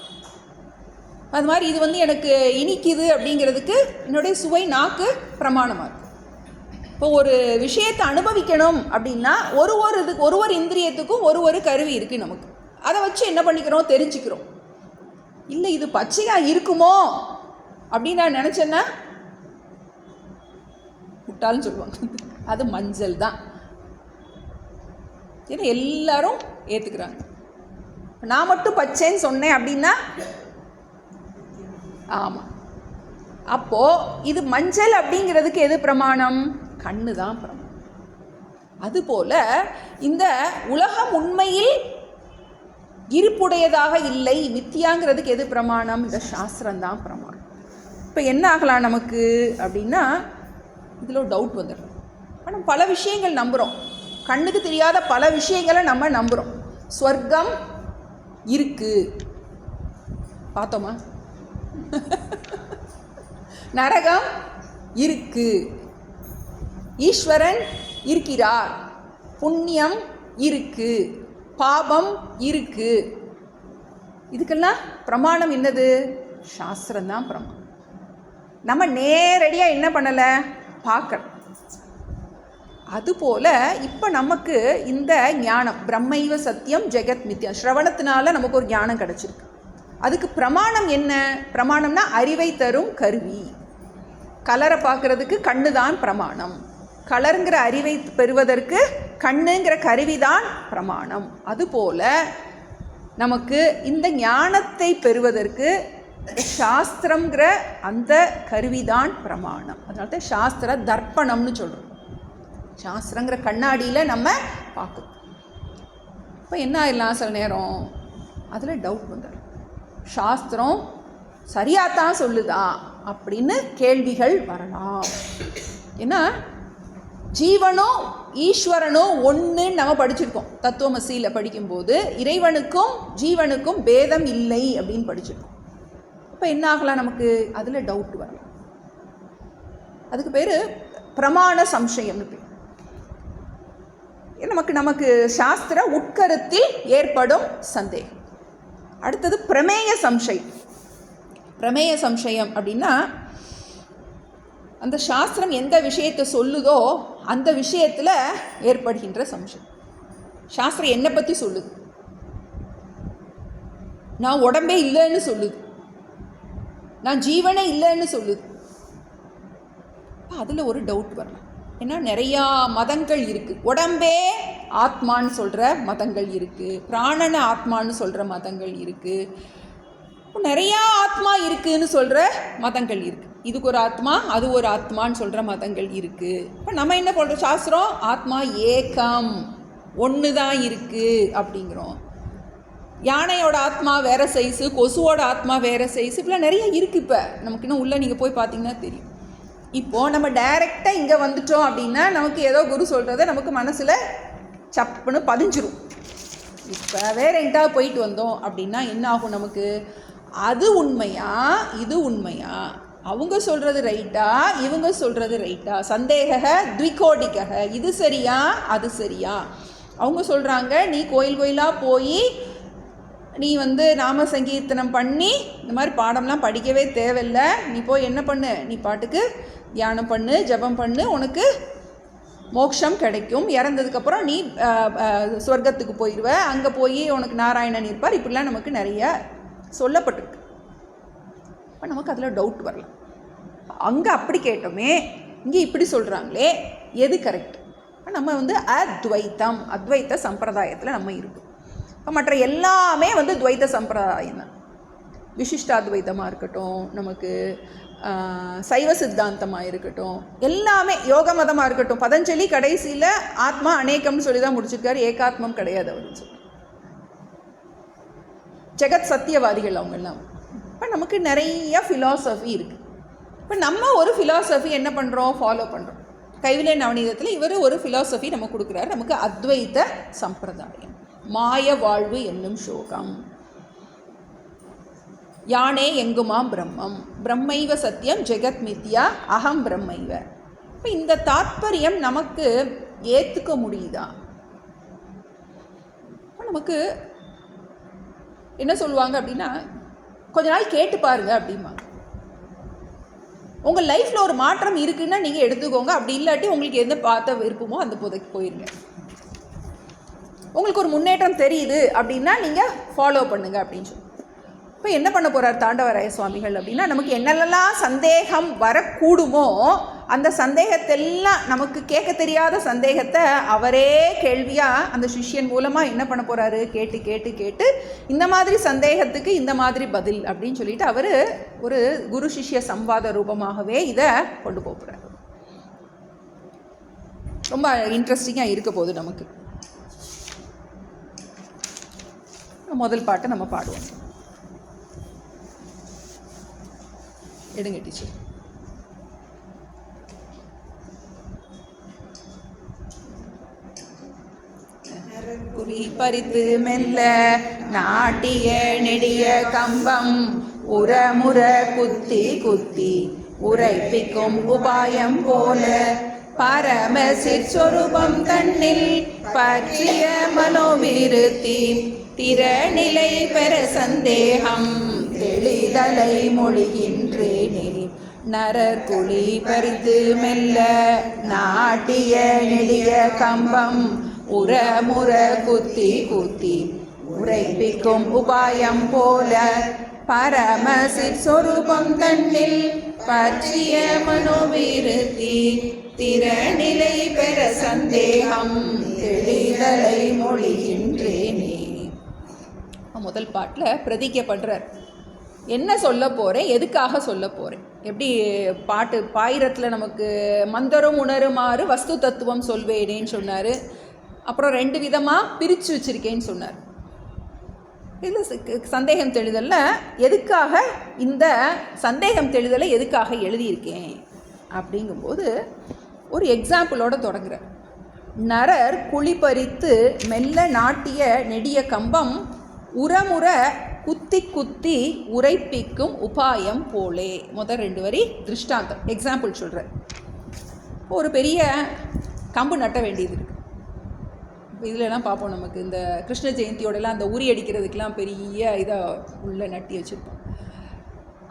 அது மாதிரி இது வந்து எனக்கு இனிக்குது அப்படிங்கிறதுக்கு என்னுடைய சுவை நாக்கு பிரமாணமாக இருக்குது. இப்போ ஒரு விஷயத்தை அனுபவிக்கணும் அப்படின்னா ஒரு ஒரு இந்திரியத்துக்கும் ஒரு கருவி இருக்குது நமக்கு. அதை வச்சு என்ன பண்ணிக்கிறோம், தெரிஞ்சுக்கிறோம். இல்லை இது பச்சையாக இருக்குமோ அப்படின்னு நான் நினச்சேன்னா முட்டாள்னு சொல்லுவாங்க. அது மஞ்சள் தான். ஏன்னா எல்லாரும் ஏற்றுக்கிறாங்க. நான் மட்டும் பச்சைன்னு சொன்னேன் அப்படின்னா ஆமாம். அப்போது இது மஞ்சள் அப்படிங்கிறதுக்கு எது பிரமாணம்? கண்ணு தான் பிரமாணம். அதுபோல் இந்த உலகம் உண்மையில் இருப்புடையதாக இல்லை, மித்தியாங்கிறதுக்கு எது பிரமாணம்? இந்த சாஸ்திரம்தான் பிரமாணம். இப்போ என்ன ஆகலாம் நமக்கு அப்படின்னா, இதில் ஒரு டவுட் வந்துடும். ஆனால் பல விஷயங்கள் நம்புகிறோம், கண்ணுக்கு தெரியாத பல விஷயங்களை நம்ம நம்புகிறோம். ஸ்வர்க்கம் இருக்குது, பார்த்தோமா? நரகம் இருக்கு, ஈஸ்வரன் இருக்கிறார், புண்ணியம் இருக்கு, பாபம் இருக்கு. இதுக்கெல்லாம் பிரமாணம் என்னது? சாஸ்திரம்தான் பிரமாணம். நம்ம நேரடியாக என்ன பண்ணலை, பார்க்கணும். அதுபோல் இப்போ நமக்கு இந்த ஞானம் பிரம்மைவ சத்தியம் ஜெகத் மித்யா ஸ்ரவணத்தினால நமக்கு ஒரு ஞானம் கிடச்சிருக்கு. அதுக்கு பிரமாணம் என்ன? பிரமாணம்னா அறிவை தரும் கருவி. கலரை பார்க்குறதுக்கு கண்ணு தான் பிரமாணம். கலருங்கிற அறிவை பெறுவதற்கு கண்ணுங்கிற கருவி தான் பிரமாணம். அதுபோல் நமக்கு இந்த ஞானத்தை பெறுவதற்கு சாஸ்திரங்கிற அந்த கருவிதான் பிரமாணம். அதனால தான் சாஸ்திர தர்ப்பணம்னு சொல்கிறோம். சாஸ்திரங்கிற கண்ணாடியில் நம்ம பார்க்கணும். இப்போ என்ன ஆயிடலாம், சில நேரம் அதில் டவுட் வந்துடும். சாஸ்திரம் சரியாகத்தான் சொல்லுதா அப்படின்னு கேள்விகள் வரலாம். ஏன்னா ஜீவனும் ஈஸ்வரனும் ஒன்றுன்னு நம்ம படிச்சிருக்கோம். தத்துவமசியில் படிக்கும்போது இறைவனுக்கும் ஜீவனுக்கும் பேதம் இல்லை அப்படின்னு படிச்சிருக்கோம். இப்போ என்ன ஆகலாம், நமக்கு அதில் டவுட் வரலாம். அதுக்கு பேர் பிரமாண சம்சயம்னு பேர். நமக்கு சாஸ்திர உட்கருத்தில் ஏற்படும் சந்தேகம். அடுத்தது பிரமேய சம்சயம். பிரமேய சம்சயம் அப்படின்னா, அந்த சாஸ்திரம் எந்த விஷயத்தை சொல்லுதோ அந்த விஷயத்தில் ஏற்படுகின்ற சம்சயம். சாஸ்திரம் என்னை பற்றி சொல்லுது, நான் உடம்பே இல்லைன்னு சொல்லுது, நான் ஜீவனே இல்லைன்னு சொல்லுது. அதில் ஒரு டவுட் வரலாம். ஏன்னா நிறையா மதங்கள் இருக்குது. உடம்பே ஆத்மான்னு சொல்கிற மதங்கள் இருக்குது, பிராணனை ஆத்மான்னு சொல்கிற மதங்கள் இருக்குது, நிறையா ஆத்மா இருக்குதுன்னு சொல்கிற மதங்கள் இருக்குது. இதுக்கு ஒரு ஆத்மா, அது ஒரு ஆத்மான்னு சொல்கிற மதங்கள் இருக்குது. இப்போ நம்ம என்ன பண்ணுறோம், சாஸ்திரம் ஆத்மா ஏகம் ஒன்று தான் இருக்குது அப்படிங்கிறோம். யானையோட ஆத்மா வேறு சைஸு, கொசுவோட ஆத்மா வேறு சைஸு, இப்படிலாம் நிறைய இருக்குது. இப்போ நமக்கு இன்னும் உள்ளே நீங்கள் போய் பார்த்தீங்கன்னா தெரியும். இப்போது நம்ம டைரெக்டாக இங்கே வந்துட்டோம் அப்படின்னா நமக்கு ஏதோ குரு சொல்கிறத நமக்கு மனசில் சப்புன்னு பதிஞ்சிரும். இப்போ வேறு எங்கிட்டாவது போயிட்டு வந்தோம் அப்படின்னா என்ன ஆகும் நமக்கு, அது உண்மையா இது உண்மையா, அவங்க சொல்கிறது ரைட்டா இவங்க சொல்கிறது ரைட்டா, சந்தேக த்விகோடிக, இது சரியா அது சரியா. அவங்க சொல்கிறாங்க நீ கோயில் கோயிலாக போய் நீ நாம சங்கீர்த்தனம் பண்ணி இந்த மாதிரி பாடம்லாம் படிக்கவே தேவையில்லை, நீ போய் என்ன பண்ணு, நீ பாட்டுக்கு தியானம் பண்ணு, ஜபம் பண்ணு, உனக்கு மோட்சம் கிடைக்கும், இறந்ததுக்கப்புறம் நீ சொர்க்கத்துக்கு போயிடுவ, அங்கே போய் உனக்கு நாராயணன் இருப்பார், இப்படிலாம் நமக்கு நிறைய சொல்லப்பட்டிருக்கு. இப்போ நமக்கு அதில் டவுட் வரலாம். அங்கே அப்படி கேட்டோமே, இங்கே இப்படி சொல்கிறாங்களே, எது கரெக்ட்? நம்ம அத்வைத்தம், அத்வைத்த சம்பிரதாயத்தில் நம்ம இருக்கும். இப்போ மற்ற எல்லாமே துவைத்த சம்பிரதாயம் தான். விசிஷ்டாத்வைத்தமாக இருக்கட்டும், நமக்கு சைவ சித்தாந்தமாக இருக்கட்டும், எல்லாமே யோக மதமாக இருக்கட்டும். பதஞ்சலி கடைசியில் ஆத்மா அநேகம்னு சொல்லி தான் முடிச்சிருக்காரு, ஏகாத்மம் கிடையாது அவருன்னு சொல்லி. ஜெகத் சத்தியவாதிகள் அவங்கெல்லாம். இப்போ நமக்கு நிறைய ஃபிலாசபி இருக்குது. இப்போ நம்ம ஒரு ஃபிலாசபி என்ன பண்ணுறோம், ஃபாலோ பண்ணுறோம். கைவிலை நவநீதத்தில் இவர் ஒரு ஃபிலாசபி நம்ம கொடுக்குறாரு, நமக்கு அத்வைத்த சம்பிரதாயம். மாய வாழ்வு என்னும் சோகம், யானே எங்குமாம் பிரம்மம், பிரம்மைவ சத்தியம் ஜெகத் மித்யா அகம் பிரம்மைவ. இப்போ இந்த தாத்பரியம் நமக்கு ஏற்றுக்க முடியுதா? நமக்கு என்ன சொல்லுவாங்க அப்படின்னா, கொஞ்ச நாள் கேட்டு பாருங்க அப்படிமா. உங்கள் லைஃப்பில் ஒரு மாற்றம் இருக்குன்னா நீங்கள் எடுத்துக்கோங்க, அப்படி இல்லாட்டி உங்களுக்கு எந்த பார்த்த விருப்பமோ அந்த போதைக்கு போயிருங்க. உங்களுக்கு ஒரு முன்னேற்றம் தெரியுது அப்படின்னா நீங்கள் ஃபாலோ பண்ணுங்க அப்படின்னு சொல்லி. இப்போ என்ன பண்ண போகிறார் தாண்டவராய சுவாமிகள் அப்படின்னா, நமக்கு என்னெல்லாம் சந்தேகம் வரக்கூடுமோ அந்த சந்தேகத்தெல்லாம், நமக்கு கேட்க தெரியாத சந்தேகத்தை அவரே கேள்வியாக அந்த சிஷ்யன் மூலமாக என்ன பண்ண போகிறாரு, கேட்டு கேட்டு கேட்டு இந்த மாதிரி சந்தேகத்துக்கு இந்த மாதிரி பதில் அப்படின்னு சொல்லிட்டு அவர் ஒரு குரு சிஷ்ய சம்வாத ரூபமாகவே இதை கொண்டு போகிறார். ரொம்ப இன்ட்ரெஸ்டிங்காக இருக்க போகுது நமக்கு. முதல் பாட்டை நம்ம பாடுவோம். எடுங்க டீச்சர். குறி பறித்து மெல்ல நாட்டிய நெடிய கம்பம் உரமுற குத்தி குத்தி உரைப்பிக்கும் உபாயம் போல பரம சிற்சொரூபம் தன்னில் பற்றிய மனோவிருத்தி திறநிலை பெற சந்தேகம் தெளிதலை மொழிகின்றேனே. நரர் குழி பறித்து மெல்ல நாட்டிய நெடிய கம்பம் உரமுற குத்தி குத்தி உரைப்பிக்கும் உபாயம் போல பரம சிற்சொரூபம் தன்னில் பற்றிய மனோவிருத்தி திறநிலை பெற சந்தேகம் தெளிதலை மொழிகின்றேனே. முதல் பாட்டில் பிரதிஜை பண்ணுறார். என்ன சொல்ல போகிறேன், எதுக்காக சொல்ல போகிறேன். எப்படி பாட்டு பாயிரத்தில் நமக்கு மந்தரும் உணருமாறு வஸ்து தத்துவம் சொல்வேனேன்னு சொன்னார். அப்புறம் 2 விதமாக பிரித்து வச்சுருக்கேன்னு சொன்னார். இதில் சந்தேகம் தெளிதலில் எதுக்காக இந்த சந்தேகம் தெளிதலை எதுக்காக எழுதியிருக்கேன் அப்படிங்கும்போது ஒரு எக்ஸாம்பிளோட தொடங்குகிறார். நரர் குழி பறித்து மெல்ல நாட்டிய நெடிய கம்பம் உரமுற குத்தி குத்தி உரைப்பிக்கும் உபாயம் போலே. முதல் 2 வரி திருஷ்டாந்தம், எக்ஸாம்பிள் சொல்கிறேன். ஒரு பெரிய கம்பு நட்ட வேண்டியது இருக்குது. இதிலலாம் பார்ப்போம், நமக்கு இந்த கிருஷ்ண ஜெயந்தியோடலாம் அந்த உரி அடிக்கிறதுக்கெலாம் பெரிய இதாக உள்ள நட்டி வச்சுருப்போம்.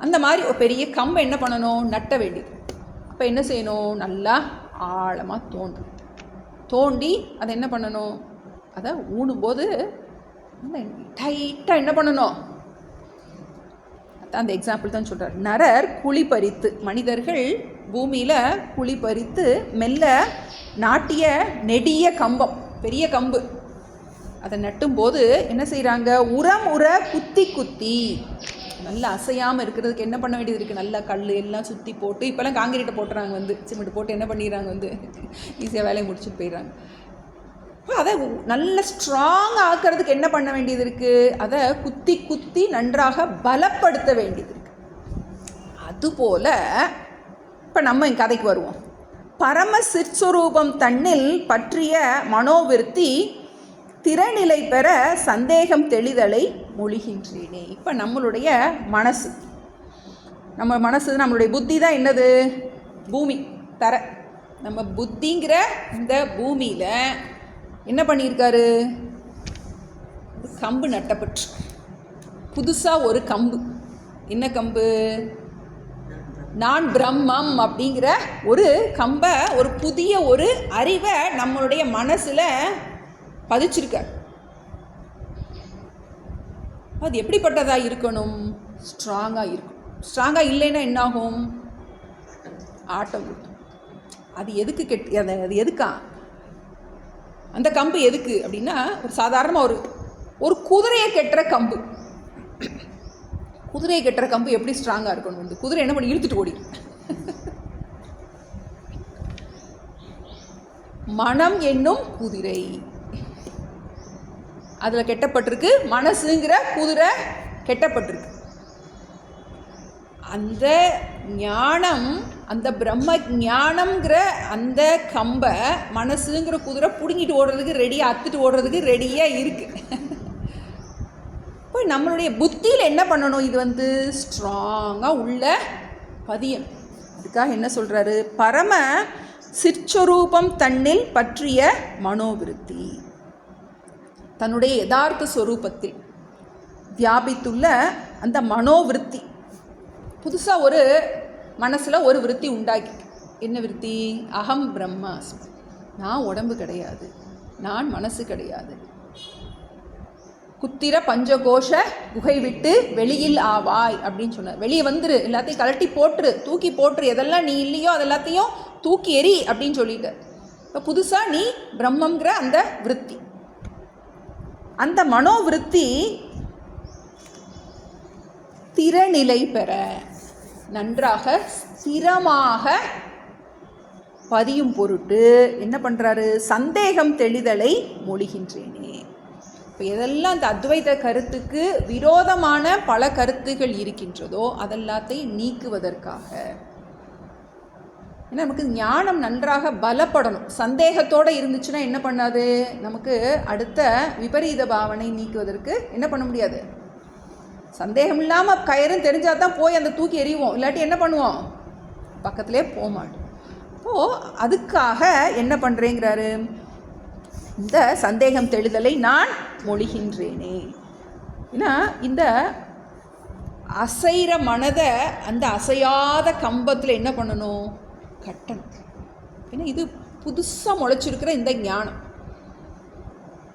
அந்த மாதிரி ஒரு பெரிய கம்பை என்ன பண்ணணும், நட்ட வேண்டியது. அப்போ என்ன செய்யணும், நல்லா ஆழமாக தோண்டி அதை என்ன பண்ணணும், அதை ஊனும்போது டைட்டாக என்ன பண்ணணும். அந்த எக்ஸாம்பிள் தான் சொல்கிறார். நரர் குழி பறித்து, மனிதர்கள் பூமியில் குழி பறித்து மெல்ல நாட்டிய நெடிய கம்பம், பெரிய கம்பு, அதை நட்டும்போது என்ன செய்கிறாங்க, உர குத்தி குத்தி நல்லா அசையாமல் இருக்கிறதுக்கு என்ன பண்ண வேண்டியது இருக்குது, நல்லா கல் எல்லாம் சுற்றி போட்டு, இப்போல்லாம் காங்கிரீட்டை போட்டுறாங்க, சிமெண்ட் போட்டு என்ன பண்ணிடுறாங்க, ஈஸியாக வேலையை முடிச்சுட்டு போயிடுறாங்க. அதை நல்ல ஸ்ட்ராங் ஆக்கிறதுக்கு என்ன பண்ண வேண்டியது இருக்குது, அதை குத்தி குத்தி நன்றாக பலப்படுத்த வேண்டியது இருக்குது. அதுபோல் இப்போ நம்ம கதைக்கு வருவோம். பரம சிற்சொரூபம் தன்னில் பற்றிய மனோவிருத்தி திறநிலை பெற சந்தேகம் தெளிதலை மொழிகின்றேனே. இப்போ நம்மளுடைய மனசு, நம்மளுடைய புத்தி தான் என்னது, பூமி தர. நம்ம புத்திங்கிற இந்த பூமியில் என்ன பண்ணியிருக்காரு, கம்பு நட்டப்பட்டு புதுசாக ஒரு கம்பு. என்ன கம்பு, நான் பிரம்மம் அப்படிங்கிற ஒரு கம்பை, ஒரு புதிய ஒரு அறிவை நம்மளுடைய மனசில் பதிச்சிருக்கார். அது எப்படிப்பட்டதாக இருக்கணும், ஸ்ட்ராங்காக இருக்கும். ஸ்ட்ராங்காக இல்லைன்னா என்னாகும், ஆட்டம். அது எதுக்கு அது எதுக்கா அந்த கம்பு எதுக்கு அப்படின்னா, ஒரு சாதாரணமாக ஒரு குதிரையை கெட்டுற கம்பு. குதிரையை கெட்டுற கம்பு எப்படி ஸ்ட்ராங்காக இருக்கணும், குதிரை என்ன பண்ணி இழுத்துட்டு ஓடி. மனம் என்னும் குதிரை அதில் கெட்டப்பட்டிருக்கு, மனசுங்கிற குதிரை கெட்டப்பட்டிருக்கு. அந்த ஞானம், அந்த பிரம்ம ஞானம்ங்கிற அந்த கம்பை மனசுங்கிற குதிரை பிடுங்கிட்டு ஓடுறதுக்கு ரெடியாக, அத்துட்டு ஓடுறதுக்கு ரெடியாக இருக்குது. இப்போ நம்மளுடைய புத்தியில் என்ன பண்ணணும், இது ஸ்ட்ராங்காக உள்ள பதியணும். அதுக்காக என்ன சொல்கிறாரு, பரம சிற்சொரூபம் தன்னில் பற்றிய மனோவிருத்தி, தன்னுடைய யதார்த்த ஸ்வரூபத்தில் வியாபித்துள்ள அந்த மனோவிருத்தி, புதுசாக ஒரு மனசில் ஒரு விருத்தி உண்டாக்கி. என்ன விருத்தி? அகம் பிரம்மாஸ்மி, நான் உடம்பு கிடையாது, நான் மனசு கிடையாது. குத்திர பஞ்சகோஷ குகை விட்டு வெளியில் ஆவாய் அப்படின்னு சொன்னார். வெளியே வந்துரு, எல்லாத்தையும் கலட்டி போட்டுரு, தூக்கி போட்டுரு, எதெல்லாம் நீ இல்லையோ அதெல்லாத்தையும் தூக்கி எறி அப்படின்னு சொல்லிட்டு. இப்போ புதுசாக நீ பிரம்மங்கிற அந்த விருத்தி, அந்த மனோவிருத்தி திறநிலை பெற, நன்றாக ஸ்திரமாக பதியும் பொருட்டு என்ன பண்ணுறாரு? சந்தேகம் தெளிதலை மொழிகின்றேனே. இப்போ எதெல்லாம் அந்த அத்வைத கருத்துக்கு விரோதமான பல கருத்துகள் இருக்கின்றதோ அதெல்லாத்தையும் நீக்குவதற்காக. ஏன்னா நமக்கு ஞானம் நன்றாக பலப்படணும். சந்தேகத்தோடு இருந்துச்சுன்னா என்ன பண்ணாது? நமக்கு அடுத்த விபரீத பாவனை நீக்குவதற்கு என்ன பண்ண முடியாது? சந்தேகம் இல்லாமல் கயிறுன்னு தெரிஞ்சால் தான் போய் அந்த தூக்கி எறிவோம், இல்லாட்டி என்ன பண்ணுவோம்? பக்கத்திலே போக மாட்டோம். அப்போது அதுக்காக என்ன பண்ணுறேங்கிறாரு? இந்த சந்தேகம் தெளிதலை நான் மொழிகின்றேனே. ஏன்னா இந்த அசைகிற மனதை அந்த அசையாத கம்பத்தில் என்ன பண்ணணும்? கட்டணும். ஏன்னா இது புதுசாக முளைச்சிருக்கிற இந்த ஞானம்.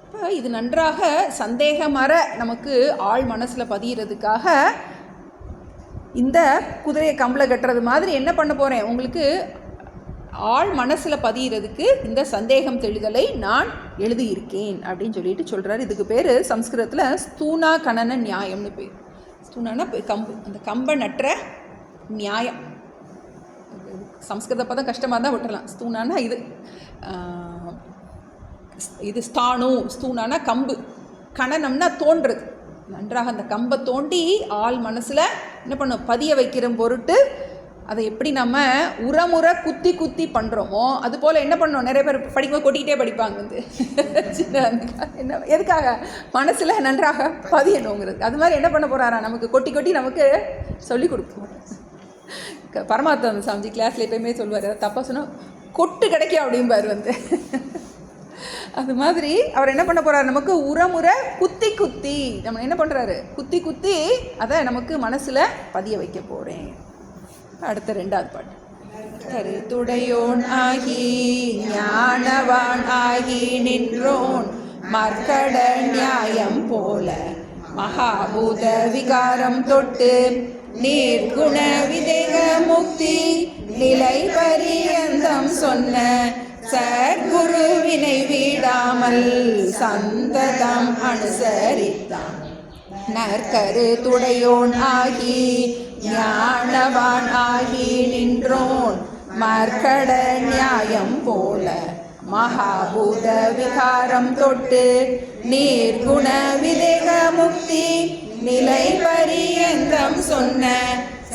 இப்போ இது நன்றாக சந்தேகமற நமக்கு ஆள் மனசில் பதிகிறதுக்காக இந்த குதிரையை கம்பில் கட்டுறது மாதிரி என்ன பண்ண போகிறேன்? உங்களுக்கு ஆள் மனசில் பதிகிறதுக்கு இந்த சந்தேகம் தெளிதலை நான் எழுதியிருக்கேன் அப்படின்னு சொல்லிட்டு சொல்கிறார். இதுக்கு பேர் சம்ஸ்கிருதத்தில் ஸ்தூனா கணன நியாயம்னு பேர். ஸ்தூனானா கம்பு, அந்த கம்பை நட்டுற நியாயம். சம்ஸ்கிருத பதம் கஷ்டமாக தான் விட்டுறலாம். ஸ்தூனானா இது ஸ்தானு, ஸ்தூனானா கம்பு, கணனம்னா தோன்றுறது. நன்றாக அந்த கம்பை தோண்டி ஆள் மனசில் என்ன பண்ணும்? பதிய வைக்கிற பொருட்டு அதை எப்படி நம்ம உரமுறை குத்தி குத்தி பண்ணுறோமோ அதுபோல் என்ன பண்ணோம்? நிறைய பேர் படிக்கும்போது கொட்டிக்கிட்டே படிப்பாங்க வந்து என்ன எதுக்காக? மனசில் நன்றாக பதியணுங்கிறது. அது மாதிரி என்ன பண்ண போகிறாரா? நமக்கு கொட்டி கொட்டி நமக்கு சொல்லிக் கொடுப்போம். பரமாத்மா சாமிஜி கிளாஸில் எப்பயுமே சொல்லுவார், தப்பாக சொன்னால் கொட்டு கிடைக்கும் அப்படிம்பார் வந்து. அது மாதிரி அவர் என்ன பண்ண போகிறார்? நமக்கு உரமுறை குத்தி குத்தி நம்ம என்ன பண்ணுறாரு? குத்தி குத்தி அதை நமக்கு மனசில் பதிய வைக்க போகிறேன். அடுத்த ரெண்டாவது பாட்டு. கருத்துடையோன் ஆகி ஞானவான் ஆகி நின்றோன் மர்க்கட நியாயம் போல மகாபூத விகாரம் தொட்டு நீர்குண விதேக முக்தி நிலை பரியந்தம் சொன்ன சத்குருவினை விடாமல் சந்ததம் அனுசரித்தான். நற்கருத்துடையோன் ஆகி ஞானவான் ஆகி நின்றோன் மர்க்கட நியாயம் போல மகாபூத விகாரம் தொட்டு நீர்குண விதேக முக்தி நிலை பரியந்தம் சொன்ன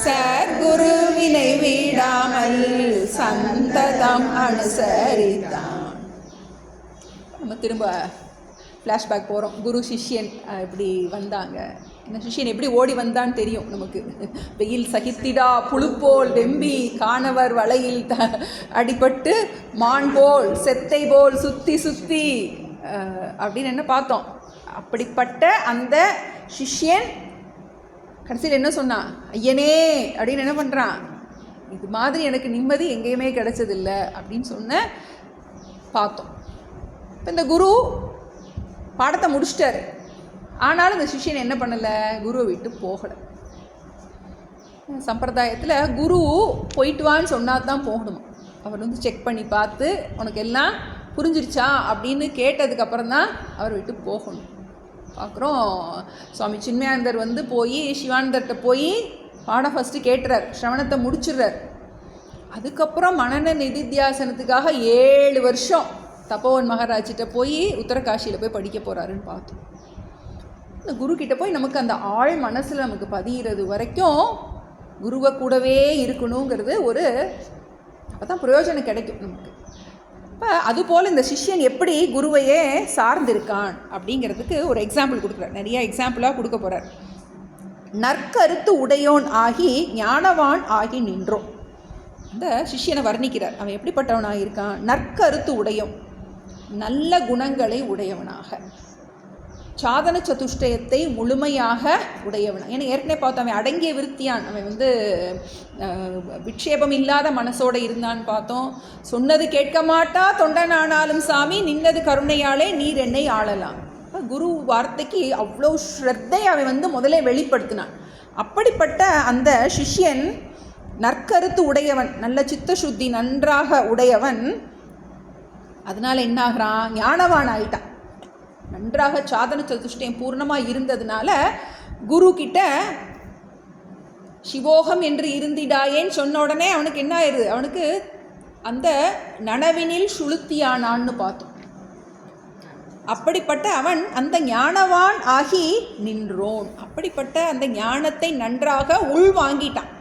சத்குருவினை விடாமல் சந்ததம் அனுசரித்தான். நம்ம திரும்ப ஃப்ளாஷ்பேக் போகிறோம். குரு சிஷ்யன் எப்படி வந்தாங்க, என்ன சிஷ்யன் எப்படி ஓடி வந்தான்னு தெரியும் நமக்கு. வெயில் சகித்திடா புழுப்போல் வெம்பி காணவர் வலையில் அடிபட்டு மான் போல் செத்தை போல் சுற்றி சுற்றி அப்படின்னு என்ன பார்த்தோம். அப்படிப்பட்ட அந்த சிஷ்யன் கடைசியில் என்ன சொன்னான்? ஐயனே அப்படின்னு என்ன பண்ணுறான்? இது மாதிரி எனக்கு நிம்மதி எங்கேயுமே கிடைச்சதில்லை அப்படின்னு சொன்ன பார்த்தோம். இப்போ இந்த குரு பாடத்தை முடிச்சிட்டாரு. ஆனாலும் இந்த சிஷ்யன் என்ன பண்ணலை? குருவை விட்டு போகலை. சம்பிரதாயத்தில் குரு போயிட்டு வான்னு சொன்னால் தான் போகணுமா. அவர் வந்து செக் பண்ணி பார்த்து உனக்கு எல்லாம் புரிஞ்சிருச்சா அப்படின்னு கேட்டதுக்கப்புறம் தான் அவர் விட்டு போகணும். பார்க்குறோம் சுவாமி சின்மயானந்தர் வந்து போய் சிவானந்தர்கிட்ட போய் பாடம் ஃபஸ்ட்டு கேட்டுறார், சிரவணத்தை முடிச்சிடுறார். அதுக்கப்புறம் மனன நிதித்தியாசனத்துக்காக 7 வருஷம் தப்போவன் மகாராஜிட்ட போய் உத்தரகாஷியில் போய் படிக்க போகிறாருன்னு பார்த்தோம். இந்த குருக்கிட்ட போய் நமக்கு அந்த ஆழ் மனசில் நமக்கு பதிகிறது வரைக்கும் குருவை கூடவே இருக்கணுங்கிறது ஒரு அப்போ தான் பிரயோஜனம் கிடைக்கும் நமக்கு. இப்போ அதுபோல் இந்த சிஷ்யன் எப்படி குருவையே சார்ந்திருக்கான் அப்படிங்கிறதுக்கு ஒரு எக்ஸாம்பிள் கொடுக்குறார். நிறைய எக்ஸாம்பிளாக கொடுக்க போகிறார். நற்கருத்து உடையோன் ஆகி ஞானவான் ஆகி நின்றோம். இந்த சிஷ்யனை வர்ணிக்கிறார். அவன் எப்படிப்பட்டவனாக இருக்கான்? நற்கருத்து உடையோன், நல்ல குணங்களை உடையவனாக. சாதன சதுஷ்டயத்தை முழுமையாக உடையவன். ஏன்னா ஏற்கனவே பார்த்தோம், அவன் அடங்கிய விருத்தியான், அவன் விக்ஷேபம் இல்லாத மனசோடு இருந்தான்னு பார்த்தோம். சொன்னது கேட்க மாட்டா தொண்டனானாலும் சாமி, நின்னது கருணையாலே நீர் என்னை ஆளலாம். குரு வார்த்தைக்கு அவ்வளோ ஸ்ரத்தை அவன் முதலே வெளிப்படுத்தினான். அப்படிப்பட்ட அந்த சிஷ்யன் நற்கருத்து உடையவன், நல்ல சித்த சுத்தி நன்றாக உடையவன். அதனால் என்னாகிறான், ஞானவான் ஆயிட்டான். நன்றாக சாதன சதுஷ்டயம் பூர்ணமாக இருந்ததுனால குரு கிட்ட சிவோகம் என்று இருந்திடாயேன்னு சொன்ன உடனே அவனுக்கு என்ன ஆயிடுது, அவனுக்கு அந்த நனவினில் சுளுத்தியானான்னு பார்த்தோம். அப்படிப்பட்ட அவன் அந்த ஞானவான் ஆகி நின்றோன். அப்படிப்பட்ட அந்த ஞானத்தை நன்றாக உள்வாங்கிட்டான்.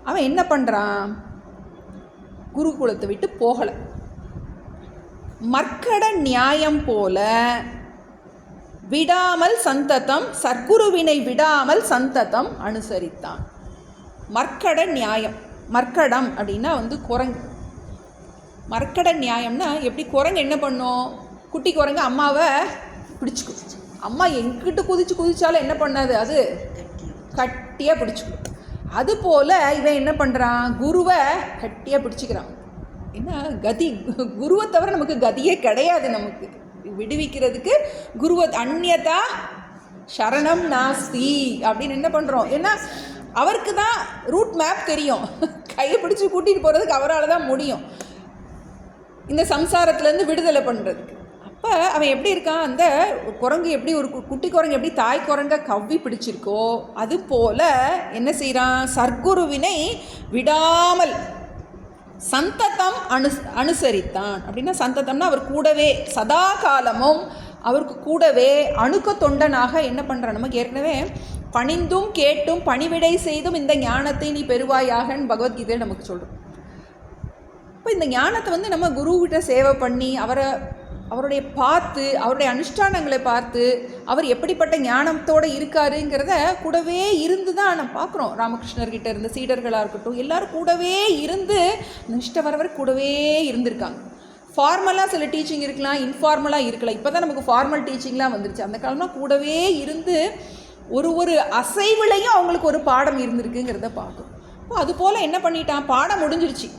அவன் என்ன பண்ணுறான், குருகுலத்தை விட்டு போகலை. மர்க்கட நியாயம் போல விடாமல் சந்ததம், சர்க்குருவினை விடாமல் சந்ததம் அனுசரித்தான். மர்க்கட நியாயம், மர்க்கடம் அப்படின்னா குரங்கு. மர்க்கட நியாயம்னா எப்படி, குரங்கு என்ன பண்ணும், குட்டி குரங்கு அம்மாவை பிடிச்சிக்கும். அம்மா எங்கிட்ட குதிச்சாலும் என்ன பண்ணாது, அது கட்டியாக பிடிச்சிக்கும். அதுபோல் இவன் என்ன பண்ணுறான், குருவை கட்டியாக பிடிச்சிக்கிறான். ஏன்னா கதி, குருவை தவிர நமக்கு கதியே கிடையாது. நமக்கு விடுவிக்கிறதுக்கு குருவை அந்நியதா சரணம் நாஸ்தி அப்படின்னு என்ன பண்ணுறோம். ஏன்னா அவருக்கு தான் ரூட் மேப் தெரியும். கையை பிடிச்சி கூட்டிகிட்டு போகிறதுக்கு அவரால் தான் முடியும் இந்த சம்சாரத்துலேருந்து விடுதலை பண்ணுறதுக்கு. அப்போ அவன் எப்படி இருக்கான், அந்த குரங்கு எப்படி, ஒரு குட்டி குரங்கு எப்படி தாய் குரங்கை கவ்வி பிடிச்சிருக்கோ அது போல் என்ன செய்கிறான், சர்க்குருவினை விடாமல் சந்ததம் அனுசரித்தான். அப்படின்னா சந்ததம்னா அவர் கூடவே சதா காலமும் அவருக்கு கூடவே அணுக்க தொண்டனாக என்ன பண்ணுறான். நமக்கு ஏற்கனவே பணிந்தும் கேட்டும் பணிவிடை செய்தும் இந்த ஞானத்தை நீ பெறுவாயாகன்னு பகவத்கீதையை நமக்கு சொல்கிறோம். இப்போ இந்த ஞானத்தை நம்ம குருவிட்ட சேவை பண்ணி அவருடைய பார்த்து, அவருடைய அனுஷ்டானங்களை பார்த்து அவர் எப்படிப்பட்ட ஞானத்தோடு இருக்காருங்கிறத கூடவே இருந்து தான் நம்ம பார்க்குறோம். ராமகிருஷ்ணர்கிட்ட இருந்த சீடர்களாக இருக்கட்டும், எல்லோரும் கூடவே இருந்து நிஷ்ட வரவர் கூடவே இருந்திருக்காங்க. ஃபார்மலாக சில டீச்சிங் இருக்கலாம், இன்ஃபார்மலாக இருக்கலாம். இப்போ தான் நமக்கு ஃபார்மல் டீச்சிங்லாம் வந்துருச்சு. அந்த காலமாக கூடவே இருந்து ஒரு அசைவிலையும் அவங்களுக்கு ஒரு பாடம் இருந்திருக்குங்கிறத பார்க்குறோம். இப்போ அதுபோல் என்ன பண்ணிட்டான், பாடம் முடிஞ்சிருச்சு,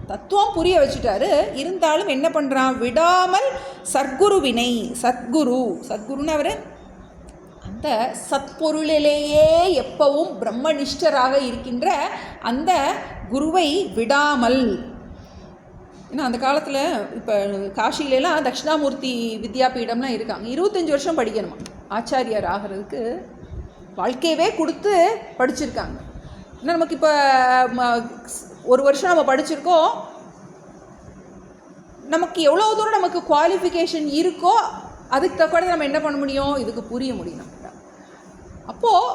தத்துவம் புரிய வச்சுட்டாரு. இருந்தாலும் என்ன பண்ணுறான், விடாமல் சர்க்குருவினை, சத்குருன்னு அவர் அந்த சத்பொருளிலேயே எப்பவும் பிரம்மனிஷ்டராக இருக்கின்ற அந்த குருவை விடாமல். ஏன்னா அந்த காலத்தில் இப்போ காஷிலெலாம் தட்சிணாமூர்த்தி வித்யாபீடம்லாம் இருக்காங்க. 25 வருஷம் படிக்கணுமா ஆச்சாரியார் ஆகிறதுக்கு, வாழ்க்கையவே கொடுத்து படிச்சிருக்காங்க. ஏன்னா நமக்கு இப்போ 1 வருஷம் நம்ம படிச்சிருக்கோம், நமக்கு எவ்வளோ தூரம் நமக்கு குவாலிஃபிகேஷன் இருக்கோ அதுக்கு தக்கவாறு நம்ம என்ன பண்ண முடியும், இதுக்கு புரிய முடியும் நமக்கு. அப்போது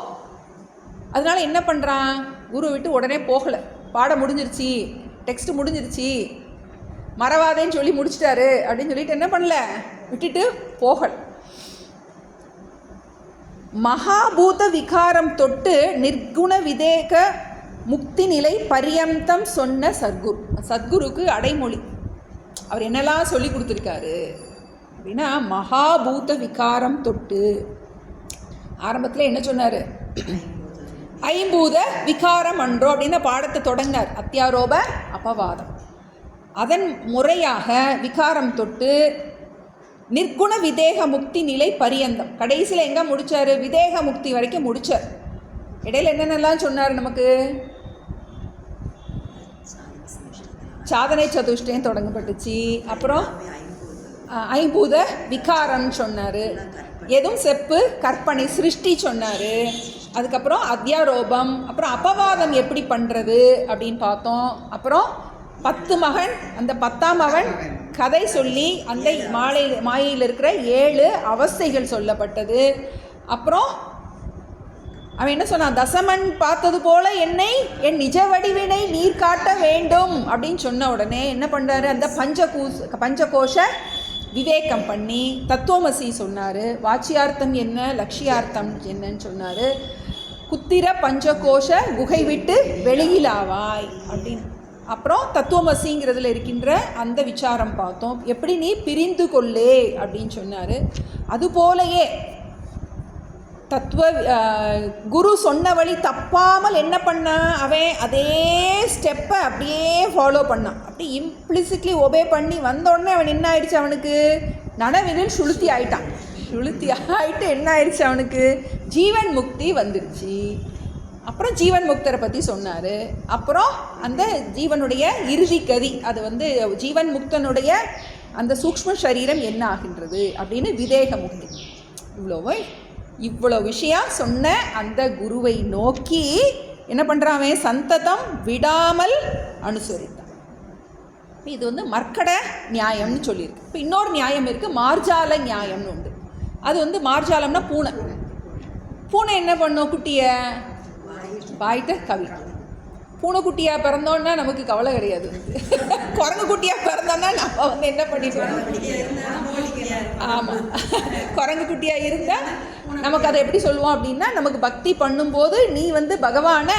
அதனால் என்ன பண்ணுறான், குரு விட்டு உடனே போகலை. பாடம் முடிஞ்சிருச்சு, டெக்ஸ்ட் முடிஞ்சிருச்சு, மறவாதேன்னு சொல்லி முடிச்சிட்டாரு அப்படின்னு சொல்லிட்டு என்ன பண்ணல, விட்டுட்டு போகலை. மகாபூத விகாரம் தொட்டு நிர்குண விதேக முக்தி நிலை பரியந்தம் சொன்ன சத்குருக்கு அடைமொழி. அவர் என்னெல்லாம் சொல்லி கொடுத்துருக்காரு அப்படின்னா, மகாபூத விகாரம் தொட்டு ஆரம்பத்தில் என்ன சொன்னார், ஐம்பூத விகாரம் அன்றோ அப்படின்னு பாடத்தை தொடங்கினார். அத்தியாரோப அபவாதம். அதன் முறையாக விகாரம் தொட்டு நிர்குண விதேக முக்தி நிலை பரியந்தம், கடைசியில் எங்கே முடித்தார், விதேக முக்தி வரைக்கும் முடித்தார். இடையில் என்னென்னலாம் சொன்னார், நமக்கு சாதனை சதுஷ்டயம் தொடங்கப்பட்டுச்சு, அப்புறம் ஐம்பூத விகாரம்னு சொன்னார், எதுவும் செப்பு கற்பனை சிருஷ்டி சொன்னார், அதுக்கப்புறம் அத்தியாரோபம், அப்புறம் அபவாதம் எப்படி பண்ணுறது அப்படின்னு பார்த்தோம். அப்புறம் 10 மகன், அந்த 10ஆம் மகன் கதை சொல்லி அந்த மாயையில் இருக்கிற 7 அவஸ்தைகள் சொல்லப்பட்டது. அப்புறம் அவன் என்ன சொன்னான், தசமன் பார்த்தது போல என்னை என் நிஜ வடிவினை நீர் காட்ட வேண்டும் அப்படின்னு சொன்ன உடனே என்ன பண்ணுறாரு, அந்த பஞ்சகோஷ விவேகம் பண்ணி தத்துவமசி சொன்னார். வாச்சியார்த்தம் என்ன, லட்சியார்த்தம் என்னன்னு சொன்னார். குத்திர பஞ்சகோஷ குகை விட்டு வெளியிலாவாய் அப்படின்னு. அப்புறம் தத்துவமசிங்கிறதுல இருக்கின்ற அந்த விசாரம் பார்த்தோம். எப்படி நீ பிரிந்து கொள்ளே அப்படின்னு சொன்னார். அதுபோலையே குரு சொன்ன வழி தப்பாமல் என்ன பண்ணான், அவன் அதே ஸ்டெப்பை அப்படியே ஃபாலோ பண்ணான். அப்படி இம்ப்ளிசிட்லி ஒபே பண்ணி வந்தோடனே அவன் என்ன ஆயிடுச்சு, அவனுக்கு நனவினில் சுளுத்தி ஆயிட்டான். சுளுத்தி ஆகிட்டு என்ன ஆயிடுச்சு, அவனுக்கு ஜீவன் முக்தி வந்துடுச்சு. அப்புறம் ஜீவன் முக்தரை பற்றி சொன்னார். அப்புறம் அந்த ஜீவனுடைய இறுதி கதி, அது ஜீவன் முக்தனுடைய அந்த சூக்ஷ்ம சரீரம் என்ன ஆகின்றது அப்படின்னு விதேக முக்தி. இவ்வளோ விஷயம் சொன்ன அந்த குருவை நோக்கி என்ன பண்ணுறான், சந்ததம் விடாமல் அனுசரித்தான். இது மர்க்கட நியாயம்னு சொல்லியிருக்கு. இப்போ இன்னொரு நியாயம் இருக்குது, மார்ஜால நியாயம்னு உண்டு. அது மார்ஜாலம்னா பூனை. பூனை என்ன பண்ணும், குட்டியை பாய்ட்டு கவி. பூனைக்குட்டியாக பிறந்தோன்னா நமக்கு கவலை கிடையாது. குரங்கு குட்டியாக பிறந்தோன்னா நம்ம என்ன பண்ணிடுவோம், ஆமாம், குரங்கு குட்டியாக இருந்தால் நமக்கு அதை எப்படி சொல்லுவோம் அப்படின்னா, நமக்கு பக்தி பண்ணும்போது நீ பகவானை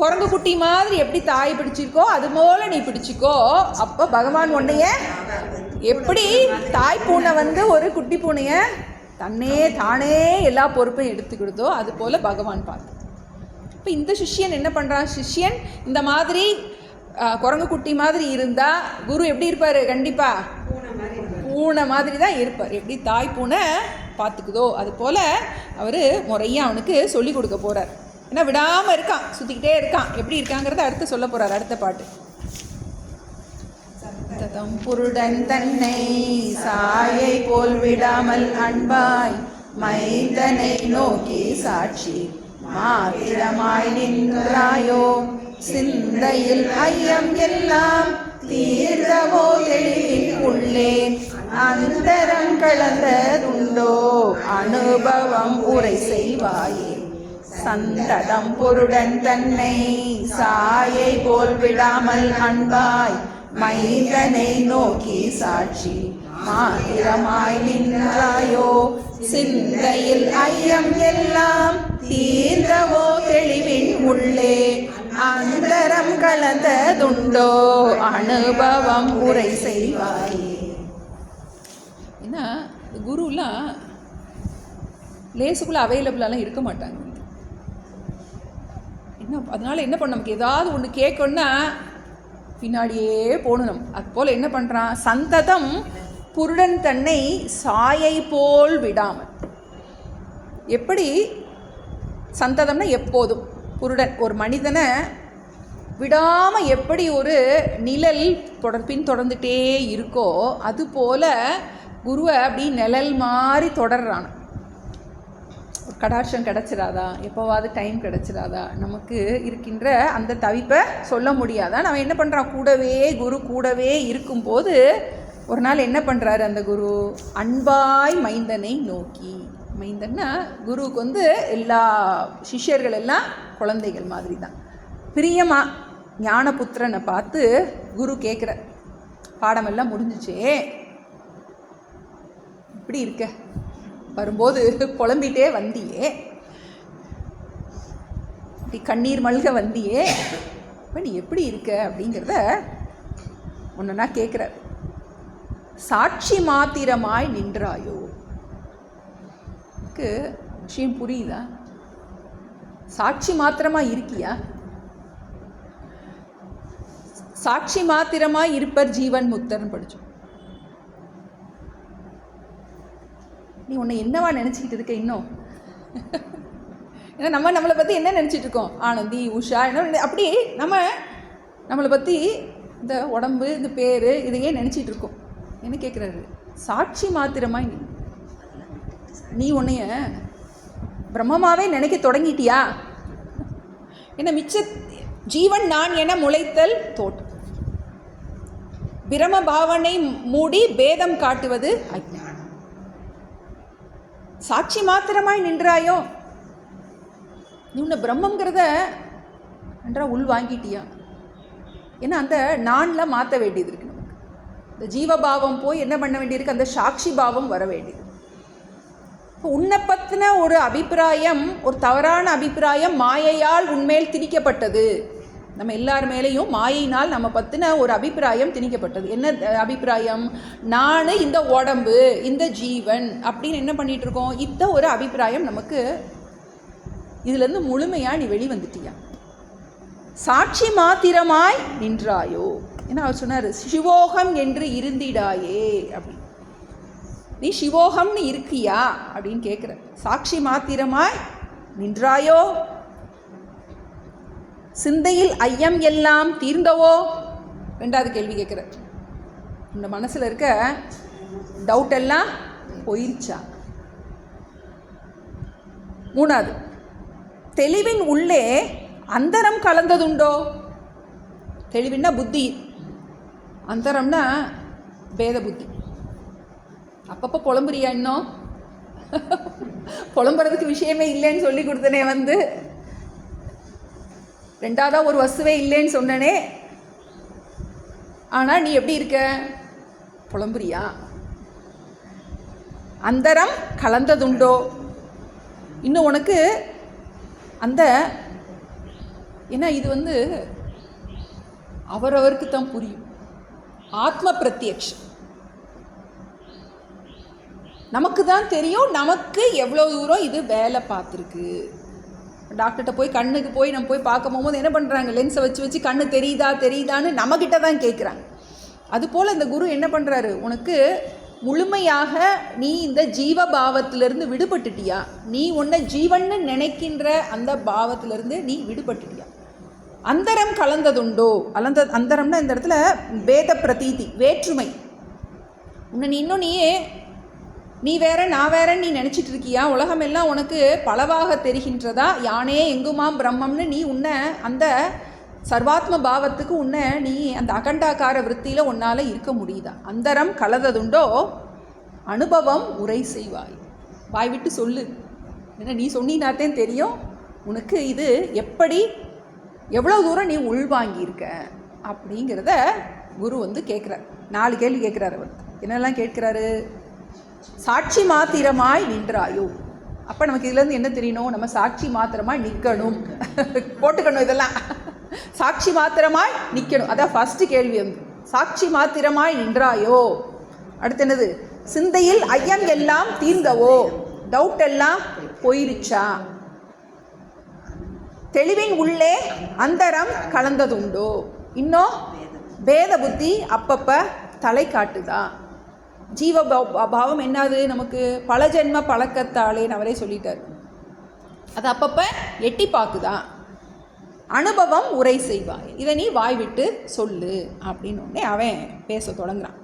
குரங்கு குட்டி மாதிரி எப்படி தாய் பிடிச்சிருக்கோ அது போல நீ பிடிச்சிக்கோ. அப்போ பகவான் உன்னைய எப்படி தாய் பூனை ஒரு குட்டி பூனையை தானே எல்லா பொறுப்பையும் எடுத்துக்கிடுதோ அது போல் பகவான் பார்த்து. இப்போ இந்த சிஷ்யன் என்ன பண்ணுறான், சிஷ்யன் இந்த மாதிரி குரங்கு குட்டி மாதிரி இருந்தால் குரு எப்படி இருப்பார், கண்டிப்பாக பூனை மாதிரி தான் இருப்பார். எப்படி தாய் பூனை பார்த்துக்குதோ அது போல் அவர் முறையாக அவனுக்கு சொல்லி கொடுக்க போகிறார். ஏன்னா விடாமல் இருக்கான், சுற்றிக்கிட்டே இருக்கான். எப்படி இருக்காங்கிறத அடுத்து சொல்ல போகிறார் அடுத்த பாட்டு. ததம் புருடன் தன்னை சாயை போல் விடாமல் அன்பாய் மைந்தனை நோக்கி சாட்சி மாத்திரமாய் நின்றாயோ, சிந்தையில் ஐயம் எல்லாம் தீர்ந்தவோ தெளிவின் உள்ளே அந்தரம் கலந்ததுண்டோ அனுபவம் உரை செய்வாயே. சந்ததம் பொருடன் தன்னை சாயை போல் விடாமல் அன்பாய் மைந்தனை நோக்கி சாட்சி மாத்திரமாய் நின்றாயோ, சிந்தையில் ஐயம் எல்லாம் தீர்ந்தவோ தெளிவின் உள்ளே அந்தரம் கலந்ததுண்டோ அனுபவம் உரை செய்வாயே. ஏன்னா குருலாம் லேசுக்குள்ளே அவைலபிளாலாம் இருக்க மாட்டாங்க. அதனால் என்ன பண்ண, நமக்கு ஏதாவது ஒன்று கேட்கணுன்னா பின்னாடியே போகணும். அதுபோல் என்ன பண்ணுறான், சந்ததம் புருடன் தன்னை சாயை போல் விடாமல். எப்படி சந்ததம்னா எப்போதும், புருடன் ஒரு மனிதனை விடாமல் எப்படி ஒரு நிழல் பின்தொடர்ந்துட்டே இருக்கோ அதுபோல் குருவை அப்படி நிழல் மாதிரி தொடர்றான். கடாட்சம் கிடச்சிடாதா, எப்போவாது டைம் கிடச்சிடாதா, நமக்கு இருக்கின்ற அந்த தவிப்பை சொல்ல முடியாதா. நம்ம என்ன பண்ணுறான், குரு கூடவே இருக்கும்போது ஒரு நாள் என்ன பண்ணுறாரு அந்த குரு, அன்பாய் மைந்தனை நோக்கி. மைந்தன்னா குருவுக்கு எல்லா சிஷ்யர்கள் எல்லாம் குழந்தைகள் மாதிரி தான். பிரியமா ஞானபுத்திரனை பார்த்து குரு கேட்குற, பாடமெல்லாம் முடிஞ்சிச்சே, இப்படி இருக்க, வரும்போது புலம்பிகிட்டே வந்தியே, இப்படி கண்ணீர் மல்க வந்தியே, இப்போ நீ எப்படி இருக்க அப்படிங்கிறத ஒன்றுனா கேட்குற. சாட்சி மாத்திரமாய் நின்றாயோ, எனக்கு விஷயம் புரியுதா? சாட்சி மாத்திரமாக இருக்கியா? சாட்சி மாத்திரமாய் இருப்பர் ஜீவன் முக்தர்னு படித்தோம். நீ உன்னை என்னவா நினச்சிக்கிட்டு இருக்க இன்னும்? ஏன்னா நம்மளை பற்றி என்ன நினச்சிட்டு இருக்கோம், ஆனந்தி உஷா என்ன, அப்படி நம்மளை பற்றி இந்த உடம்பு இந்த பேர் இதையே நினச்சிட்டு இருக்கோம். என்ன கேட்குறாரு, சாட்சி மாத்திரமாய் நீ உன்னைய பிரம்மமாவே நினைக்க தொடங்கிட்டியா? என்ன மிச்ச ஜீவன் நான் என முளைத்தல் தோட்டம், பிரம பாவனை மூடி பேதம் காட்டுவது அஞ்ஞானம். சாட்சி மாத்திரமாய் நின்றாயோ, நீ உன்னை பிரம்மங்கிறத நன்றா உள் வாங்கிட்டியா? ஏன்னா அந்த நானில் மாற்ற வேண்டியது இருக்கு. நமக்கு இந்த ஜீவபாவம் போய் என்ன பண்ண வேண்டியிருக்கு, அந்த சாட்சி பாவம் வர வேண்டியது. இப்போ உன்னை பற்றின ஒரு அபிப்பிராயம், ஒரு தவறான அபிப்பிராயம் மாயையால் உன்மேல் திணிக்கப்பட்டது. நம்ம எல்லார் மேலேயும் மாயினால் நம்ம பற்றின ஒரு அபிப்பிராயம் திணிக்கப்பட்டது. என்ன அபிப்பிராயம்? நான் இந்த உடம்பு, இந்த ஜீவன் அப்படின்னு என்ன பண்ணிகிட்டு இருக்கோம்? இந்த ஒரு அபிப்பிராயம் நமக்கு. இதுலேருந்து முழுமையாக நீ வெளிவந்துட்டியா? சாட்சி மாத்திரமாய் நின்றாயோ? ஏன்னா அவர் சொன்னார், சிவோகம் என்று இருந்திடாயே அப்படின்னு. நீ சிவோகம்னு இருக்கியா அப்படின்னு கேட்குற. சாட்சி மாத்திரமாய் நின்றாயோ? சிந்தையில் ஐயம் எல்லாம் தீர்ந்தவோ? ரெண்டாவது கேள்வி கேட்குற. இந்த மனசில் இருக்க டவுட் எல்லாம் போயிடுச்சா? மூணாவது, தெளிவின் உள்ளே அந்தரம் கலந்ததுண்டோ? தெளிவின்னா புத்தி, அந்தரம்னா பேத புத்தி. அப்பப்போ புலம்புறியா? இன்னும் புலம்புறதுக்கு விஷயமே இல்லைன்னு சொல்லி கொடுத்தனே, வந்து ரெண்டாவதாக ஒரு வசுவே இல்லைன்னு சொன்னனே, ஆனால் நீ எப்படி இருக்க? புலம்புறியா? அந்தரம் கலந்ததுண்டோ? இன்னும் உனக்கு அந்த, ஏன்னா இது வந்து அவரவருக்கு தான் புரியும். ஆத்ம பிரத்யக்ஷம் நமக்கு தான் தெரியும், நமக்கு எவ்வளோ தூரம் இது வேலை பார்த்துருக்கு. டாக்டர்கிட்ட போய் கண்ணுக்கு போய் நம்ம போய் பார்க்க போகும்போது என்ன பண்ணுறாங்க? லென்ஸை வச்சு கண்ணு தெரியுதான்னு நம்மக்கிட்ட தான் கேட்குறாங்க. அதுபோல் இந்த குரு என்ன பண்ணுறாரு? உனக்கு முழுமையாக நீ இந்த ஜீவ பாவத்திலிருந்து விடுபட்டுட்டியா? நீ உன்னை ஜீவன்னு நினைக்கின்ற அந்த பாவத்திலிருந்து நீ விடுபட்டுட்டியா? அந்தரம் கலந்ததுண்டோ? அந்தரம்னா இந்த இடத்துல பேத பிரதீதி, வேற்றுமை. உன்னை இன்னும் நீ வேற நான் வேறன்னு நீ நினச்சிட்டு இருக்கியா? உலகம் எல்லாம் உனக்கு பலவாக தெரிகின்றதா? யானே எங்குமாம் பிரம்மம்னு நீ உன்னை அந்த சர்வாத்ம பாவத்துக்கு உன்னை நீ அந்த அகண்டாக்கார விற்த்தியில் உன்னால் இருக்க முடியுதா? அந்தரம் கலந்ததுண்டோ? அனுபவம் உரை செய்வாய். வாய் விட்டு சொல்லு. ஏன்னா நீ சொன்னினாத்தே தெரியும் உனக்கு இது எப்படி, எவ்வளோ தூரம் நீ உள்வாங்கியிருக்க அப்படிங்கிறத குரு வந்து கேட்குறார். 4 கேள்வி கேட்குறாரு. அவர் என்னெல்லாம் கேட்குறாரு? சாட்சி மாத்திரமாய் நின்றாயோ? அப்போ நமக்கு இதுலேருந்து என்ன தெரியணும்? நம்ம சாட்சி மாத்திரமாய் நிற்கணும். போட்டுக்கணும் இதெல்லாம். சாட்சி மாத்திரமாய் நிற்கணும். அதான் ஃபஸ்ட்டு கேள்வி. வந்து சாட்சி மாத்திரமாய் நின்றாயோ? அடுத்து என்னது? சிந்தையில் ஐயம் எல்லாம் தீர்ந்தவோ? டவுட் எல்லாம் போயிருச்சா? தெளிவின் உள்ளே அந்தரம் கலந்ததுண்டோ? இன்னும் பேத புத்தி அப்பப்போ தலை காட்டுதா? ஜீவ பாவம் என்னது? நமக்கு பல ஜென்ம பழக்கத்தாலேன்னு அவரே சொல்லிட்டார். அது அப்பப்போ எட்டி பார்க்குதா? அனுபவம் உரை செய்வாய். இதை நீ வாய் விட்டு சொல்லு அப்படின்னு உடனே அவன் பேச தொடங்குறான்.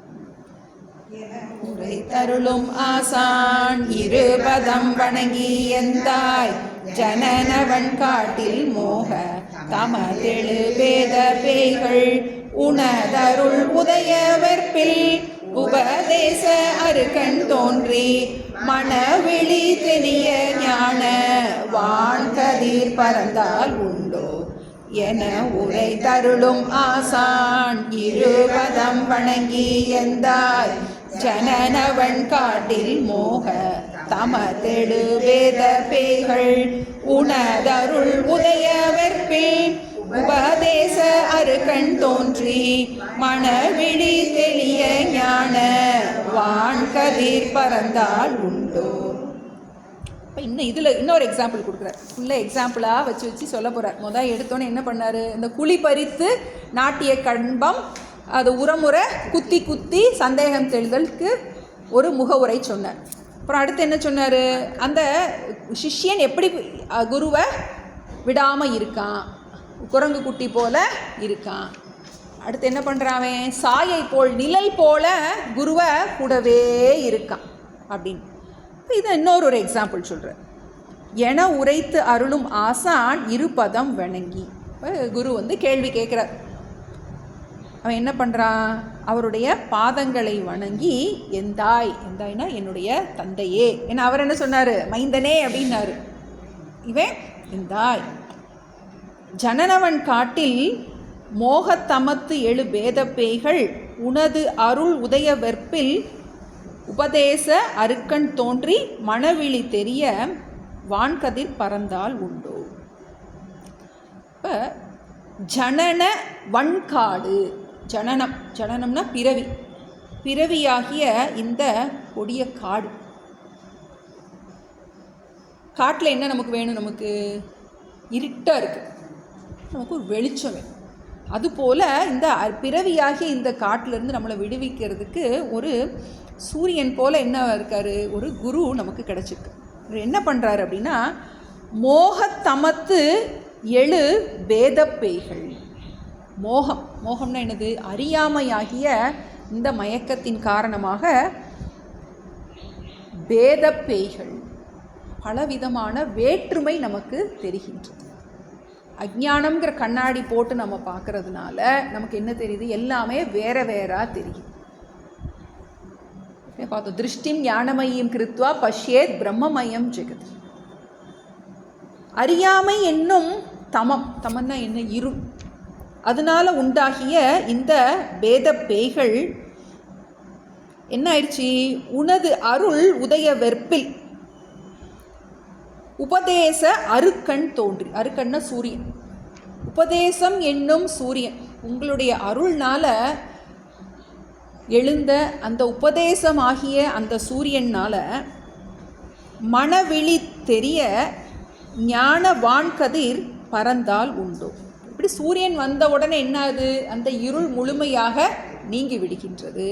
உரை தருளும் ஆசான் இருபதம் வணங்கி எந்தாய் ஜனனவன் காட்டில் மோக தமதெழு பேத பேய்கள் உணதருள் உதய வெற்பில் உபதேச அருகண் தோன்றி மனவிழி தெரிய ஞான வான்கதிர் பறந்தால் உண்டோ என உரை தருளும் ஆசான் இருபதம் வணங்கி எந்தாய் ஜனனவன் காட்டில் மோக தமதெடு வேத பேய்கள் உணதருள் உதய வெற்பில் உபதேச அருகண் தோன்றி மனவிழி தெளிய ஞான வான்கதிர் பறந்தால் உண்டோ. இப்போ இதில் இன்னொரு எக்ஸாம்பிள் கொடுக்குறார். ஃபுல்லாக எக்ஸாம்பிளாக வச்சு சொல்ல போகிறார். முதல் எடுத்தோன்னே என்ன பண்ணார்? இந்த குழி பறித்து நாட்டிய கண்பம் அது உரமுறை குத்தி சந்தேகம் தெளிதலுக்கு ஒரு முகவுரை சொன்னார். அப்புறம் அடுத்து என்ன சொன்னார்? அந்த சிஷ்யன் எப்படி குருவை விடாமல் இருக்கான், குரங்கு குட்டி போல இருக்கான். அடுத்து என்ன பண்ணுறான்? சாயை போல் நிழல் போல குருவை கூடவே இருக்கான் அப்படின்னு. இப்போ இதை இன்னொரு எக்ஸாம்பிள் சொல்கிறேன். என உரைத்து அருளும் ஆசான் இருபதம் வணங்கி. இப்போ குரு வந்து கேள்வி கேட்குறார். அவன் என்ன பண்ணுறான்? அவருடைய பாதங்களை வணங்கி எந்தாய்னா என்னுடைய தந்தையே. ஏன்னா அவர் என்ன சொன்னார்? மைந்தனே அப்படின்னாரு. இவன் எந்தாய் ஜனனவன் காட்டில் மோகத்தமத்து எழு பேத பேய்கள் உனது அருள் உதய வெற்பில் உபதேச அருக்கண் தோன்றி மனவிழி தெரிய வான்கதிர் பறந்தால் உண்டோ. இப்போ ஜனன வன்காடு. ஜனனம், ஜனனம்னா பிறவி, பிறவியாகிய இந்த கொடிய காடு. காட்டில் என்ன நமக்கு வேணும்? நமக்கு இருட்டாக இருக்குது, நமக்கு ஒரு வெளிச்சம் வேணும். அதுபோல் இந்த பிறவியாகிய இந்த காட்டிலேருந்து நம்மளை விடுவிக்கிறதுக்கு ஒரு சூரியன் போல் என்ன இருக்கார், ஒரு குரு நமக்கு கிடச்சிருக்கு. என்ன பண்ணுறாரு அப்படின்னா, மோகத்தமத்து எழு வேத பேய்கள். மோகம், மோகம்னா என்னது? அறியாமையாகிய இந்த மயக்கத்தின் காரணமாக வேத பேய்கள், பலவிதமான வேற்றுமை நமக்கு தெரிகின்றது. அஜ்ஞானம்ங்கிற கண்ணாடி போட்டு நம்ம பார்க்கறதுனால நமக்கு என்ன தெரியுது? எல்லாமே வேற வேறா தெரியும். பார்த்தோம், திருஷ்டிம் ஞானமயம் கிருத்வா பஷ்யேத் பிரம்மமயம் ஜெகத். அறியாமை என்னும் தமம், தமன்னா என்ன? இருள். அதனால உண்டாகிய இந்த வேத பேய்கள் என்ன ஆயிடுச்சு? உனது அருள் உதய வெற்பில் உபதேச அருக்கண் தோன்றி. அருக்கண்ண சூரியன், உபதேசம் என்னும் சூரியன். உங்களுடைய அருள்னால எழுந்த அந்த உபதேசமாகிய அந்த சூரியனால் மனவிழி தெரிய ஞான வான்கதிர் பறந்தால் உண்டோ. இப்படி சூரியன் வந்த உடனே என்னாது? அந்த இருள் முழுமையாக நீங்கி விடுகின்றது.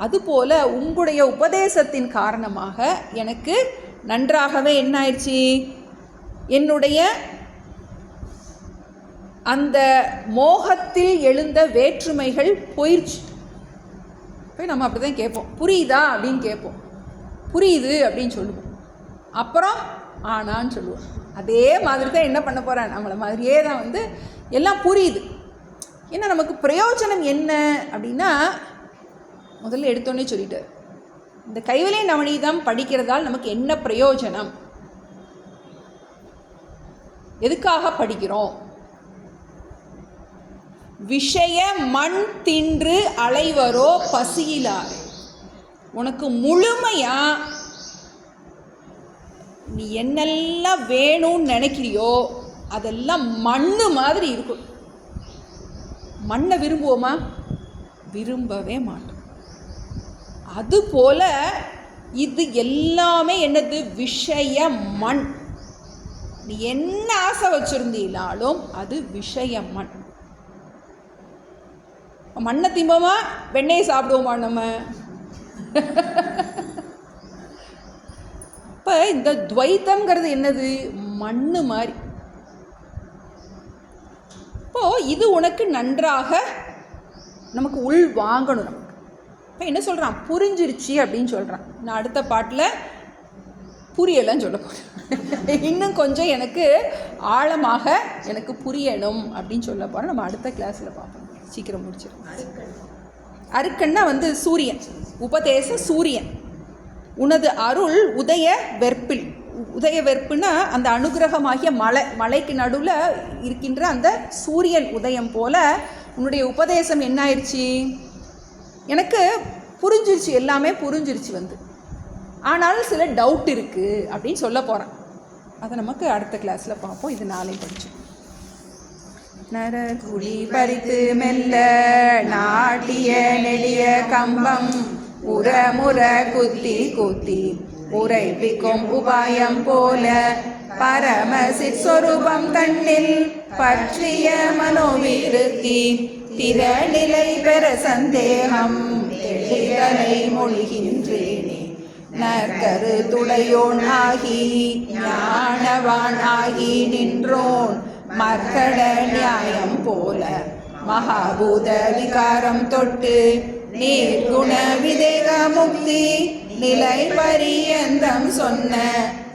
அதுபோல உங்களுடைய உபதேசத்தின் காரணமாக எனக்கு நன்றாகவே என்ன ஆயிடுச்சு? என்னுடைய அந்த மோகத்தில் எழுந்த வேற்றுமைகள் போயிடுச்சு. போய் நம்ம அப்படி தான் கேட்போம், புரியுதா அப்படின்னு கேட்போம். புரியுது அப்படின்னு சொல்லுவோம், அப்புறம் ஆனான்னு சொல்லுவோம். அதே மாதிரி தான் என்ன பண்ண போகிறேன்? நம்மளை மாதிரியே தான் வந்து எல்லாம் புரியுது. ஏன்னா நமக்கு பிரயோஜனம் என்ன அப்படின்னா, முதல்ல எடுத்தோன்னே சொல்லிட்டார், இந்த கைவல்ய நவநீதம் படிக்கிறதால் நமக்கு என்ன பிரயோஜனம்? எதுக்காக படிக்கிறோம்? விஷய மண் தின்று அலைவரோ பசியிலாரே. உனக்கு முழுமையா நீ என்னெல்லாம் வேணும்னு நினைக்கிறியோ அதெல்லாம் மண்ணு மாதிரி இருக்கும். மண்ணை விரும்புவோமா? விரும்பவே மாட்டோம். அதுபோல இது எல்லாமே என்னது? விஷய மண். நீ என்ன ஆசை வச்சிருந்தீனாலும் அது விஷய மண். மண்ணை திம்போமா, வெண்ணெயை சாப்பிடுவோமா நம்ம? இப்போ இந்த துவைத்தம்ங்கிறது என்னது? மண்ணு மாதிரி. இப்போது இது உனக்கு நன்றாக நமக்கு உள் வாங்கணும். நமக்கு இப்போ என்ன சொல்கிறான்? புரிஞ்சிருச்சு அப்படின்னு சொல்கிறான். நான் அடுத்த பாட்டில் புரியலைன்னு சொல்ல போகிறேன். இன்னும் கொஞ்சம் எனக்கு ஆழமாக எனக்கு புரியணும் அப்படின்னு சொல்ல போகிறேன். நம்ம அடுத்த கிளாஸில் பார்ப்போம். சீக்கிரம் முடிச்சிடும். அருக்கண்ணா வந்து சூரியன், உபதேச சூரியன். உனது அருள் உதய வெற்பில். உதய வெற்புனா அந்த அனுகிரகமாகிய மலை, மலைக்கு நடுவில் இருக்கின்ற அந்த சூரியன் உதயம் போல உன்னுடைய உபதேசம் என்ன ஆயிடுச்சு? எனக்கு புரிஞ்சிருச்சு, எல்லாமே புரிஞ்சிருச்சு வந்து. ஆனாலும் சில டவுட் இருக்குது அப்படின்னு சொல்ல போகிறேன். அதை நமக்கு அடுத்த கிளாஸில் பார்ப்போம். இது நாளையும் படித்தோம். நரகுழி பறித்து மெல்ல நாட்டிய நெடிய கம்பம் உரமுற குத்தி குத்தி உரைப்பிக்கும் உபாயம் போல பரமசிற்ஸ்வரூபம் கண்ணில் பற்றிய மனோவிருத்தி திறநிலை பெற சந்தேகம் தெளிதலை மொழிகின்றேனே. நற்கருத்துடையோன் ஆகி ஞானவான் ஆகி நின்றோன் மர்க்கட நியாயம் போல மகாபூத விகாரம் தொட்டு நீர்குண விதேக முக்தி நிலை பரியந்தம் சொன்ன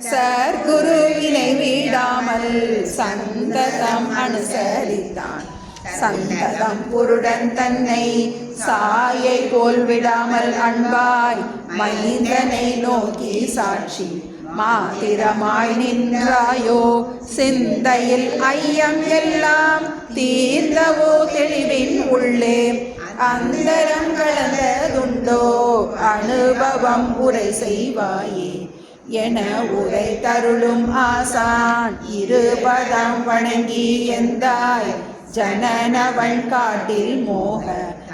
சர்க்குருவினை விடாமல் சந்ததம் அனுசரித்தான். சந்ததம் புருடன் தன்னை சாயை போல் விடாமல் அன்பாய் மைந்தனை நோக்கி சாட்சி மாத்திரமாய் நின்றாயோ. சிந்தையில் ஐயம் எல்லாம் தீர்ந்தவோ தெளிவின் உள்ளே அந்தரம் கலந்ததுண்டோ அனுபவம் உரை செய்வாயே என உரை தருளும் ஆசான் இருபதம் வணங்கி எந்தாய் ஜனனவன் காட்டில் மோக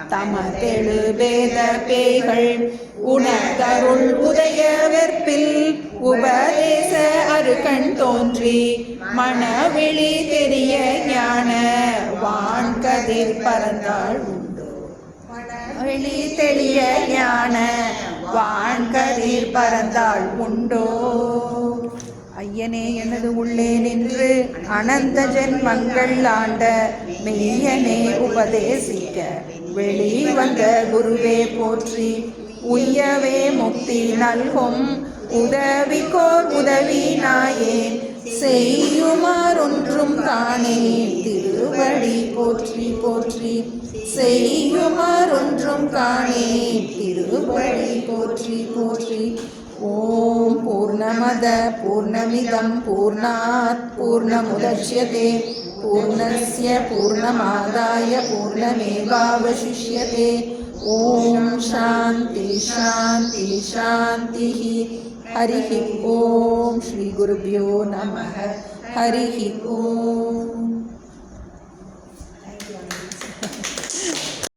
தமதெழு பேத பேய்கள் உணர்தருள் உதய வெற்பில் உபதேச அருகண் தோன்றி மனவெளி தெரிய ஞான வான்கதிர் பறந்தாள் உண்டு. வெளி தெளிய ஞான வான்கதிர் பறந்தாள் உண்டோ. ஐயனே எனது உள்ளே நின்று அனந்த ஜென்மங்கள் ஆண்ட மெய்யனே உபதேசிக்க வெளி வந்த குருவே போற்றி. உய்யவே முக்தி நல்கும் உதவிக்கோர் உதவி நாயேன் செய்யுமாறொன்றும் காணே திருவடி போற்றி போற்றி. செய்யுமாறொன்றும் காணே திருவடி போற்றி போற்றி. ஓம் பூர்ணமத பூர்ணமிதம் பூர்ணாத் பூர்ணமுதச்யதே பூர்ணஸ்ய பூர்ணமாதாய பூர்ணமேவாவசிஷ்யதே. ஓம் சாந்தி சாந்தி சாந்தி. ஹரி ஓம். ஸ்ரீ குருभ्यो நமः. ஹரி ஓம்.